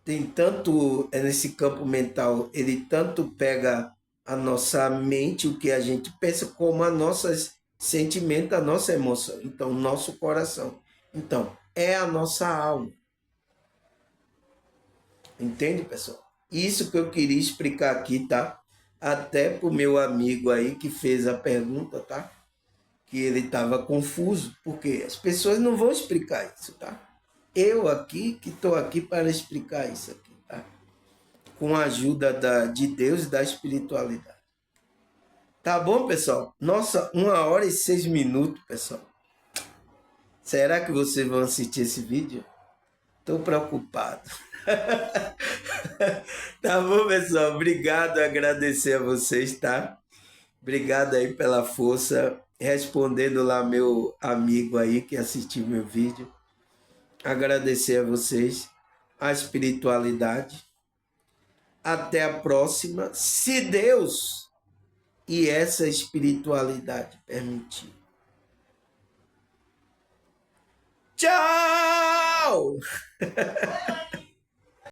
Speaker 1: tem tanto, nesse campo mental, ele tanto pega a nossa mente, o que a gente pensa, como a nossos sentimentos, a nossa emoção. Então, nosso coração. Então, é a nossa alma. Entende, pessoal? Isso que eu queria explicar aqui, tá? Até pro meu amigo aí que fez a pergunta, tá? Que ele estava confuso, porque as pessoas não vão explicar isso, tá? Eu aqui, que estou aqui para explicar isso aqui, tá? Com a ajuda de Deus e da espiritualidade. Tá bom, pessoal? Nossa, 1 hora e 6 minutos, pessoal. Será que vocês vão assistir esse vídeo? Estou preocupado. Tá bom, pessoal? Obrigado, agradecer a vocês, tá? Obrigado aí pela força. Respondendo lá meu amigo aí que assistiu meu vídeo. Agradecer a vocês, a espiritualidade. Até a próxima, se Deus e essa espiritualidade permitir. Tchau!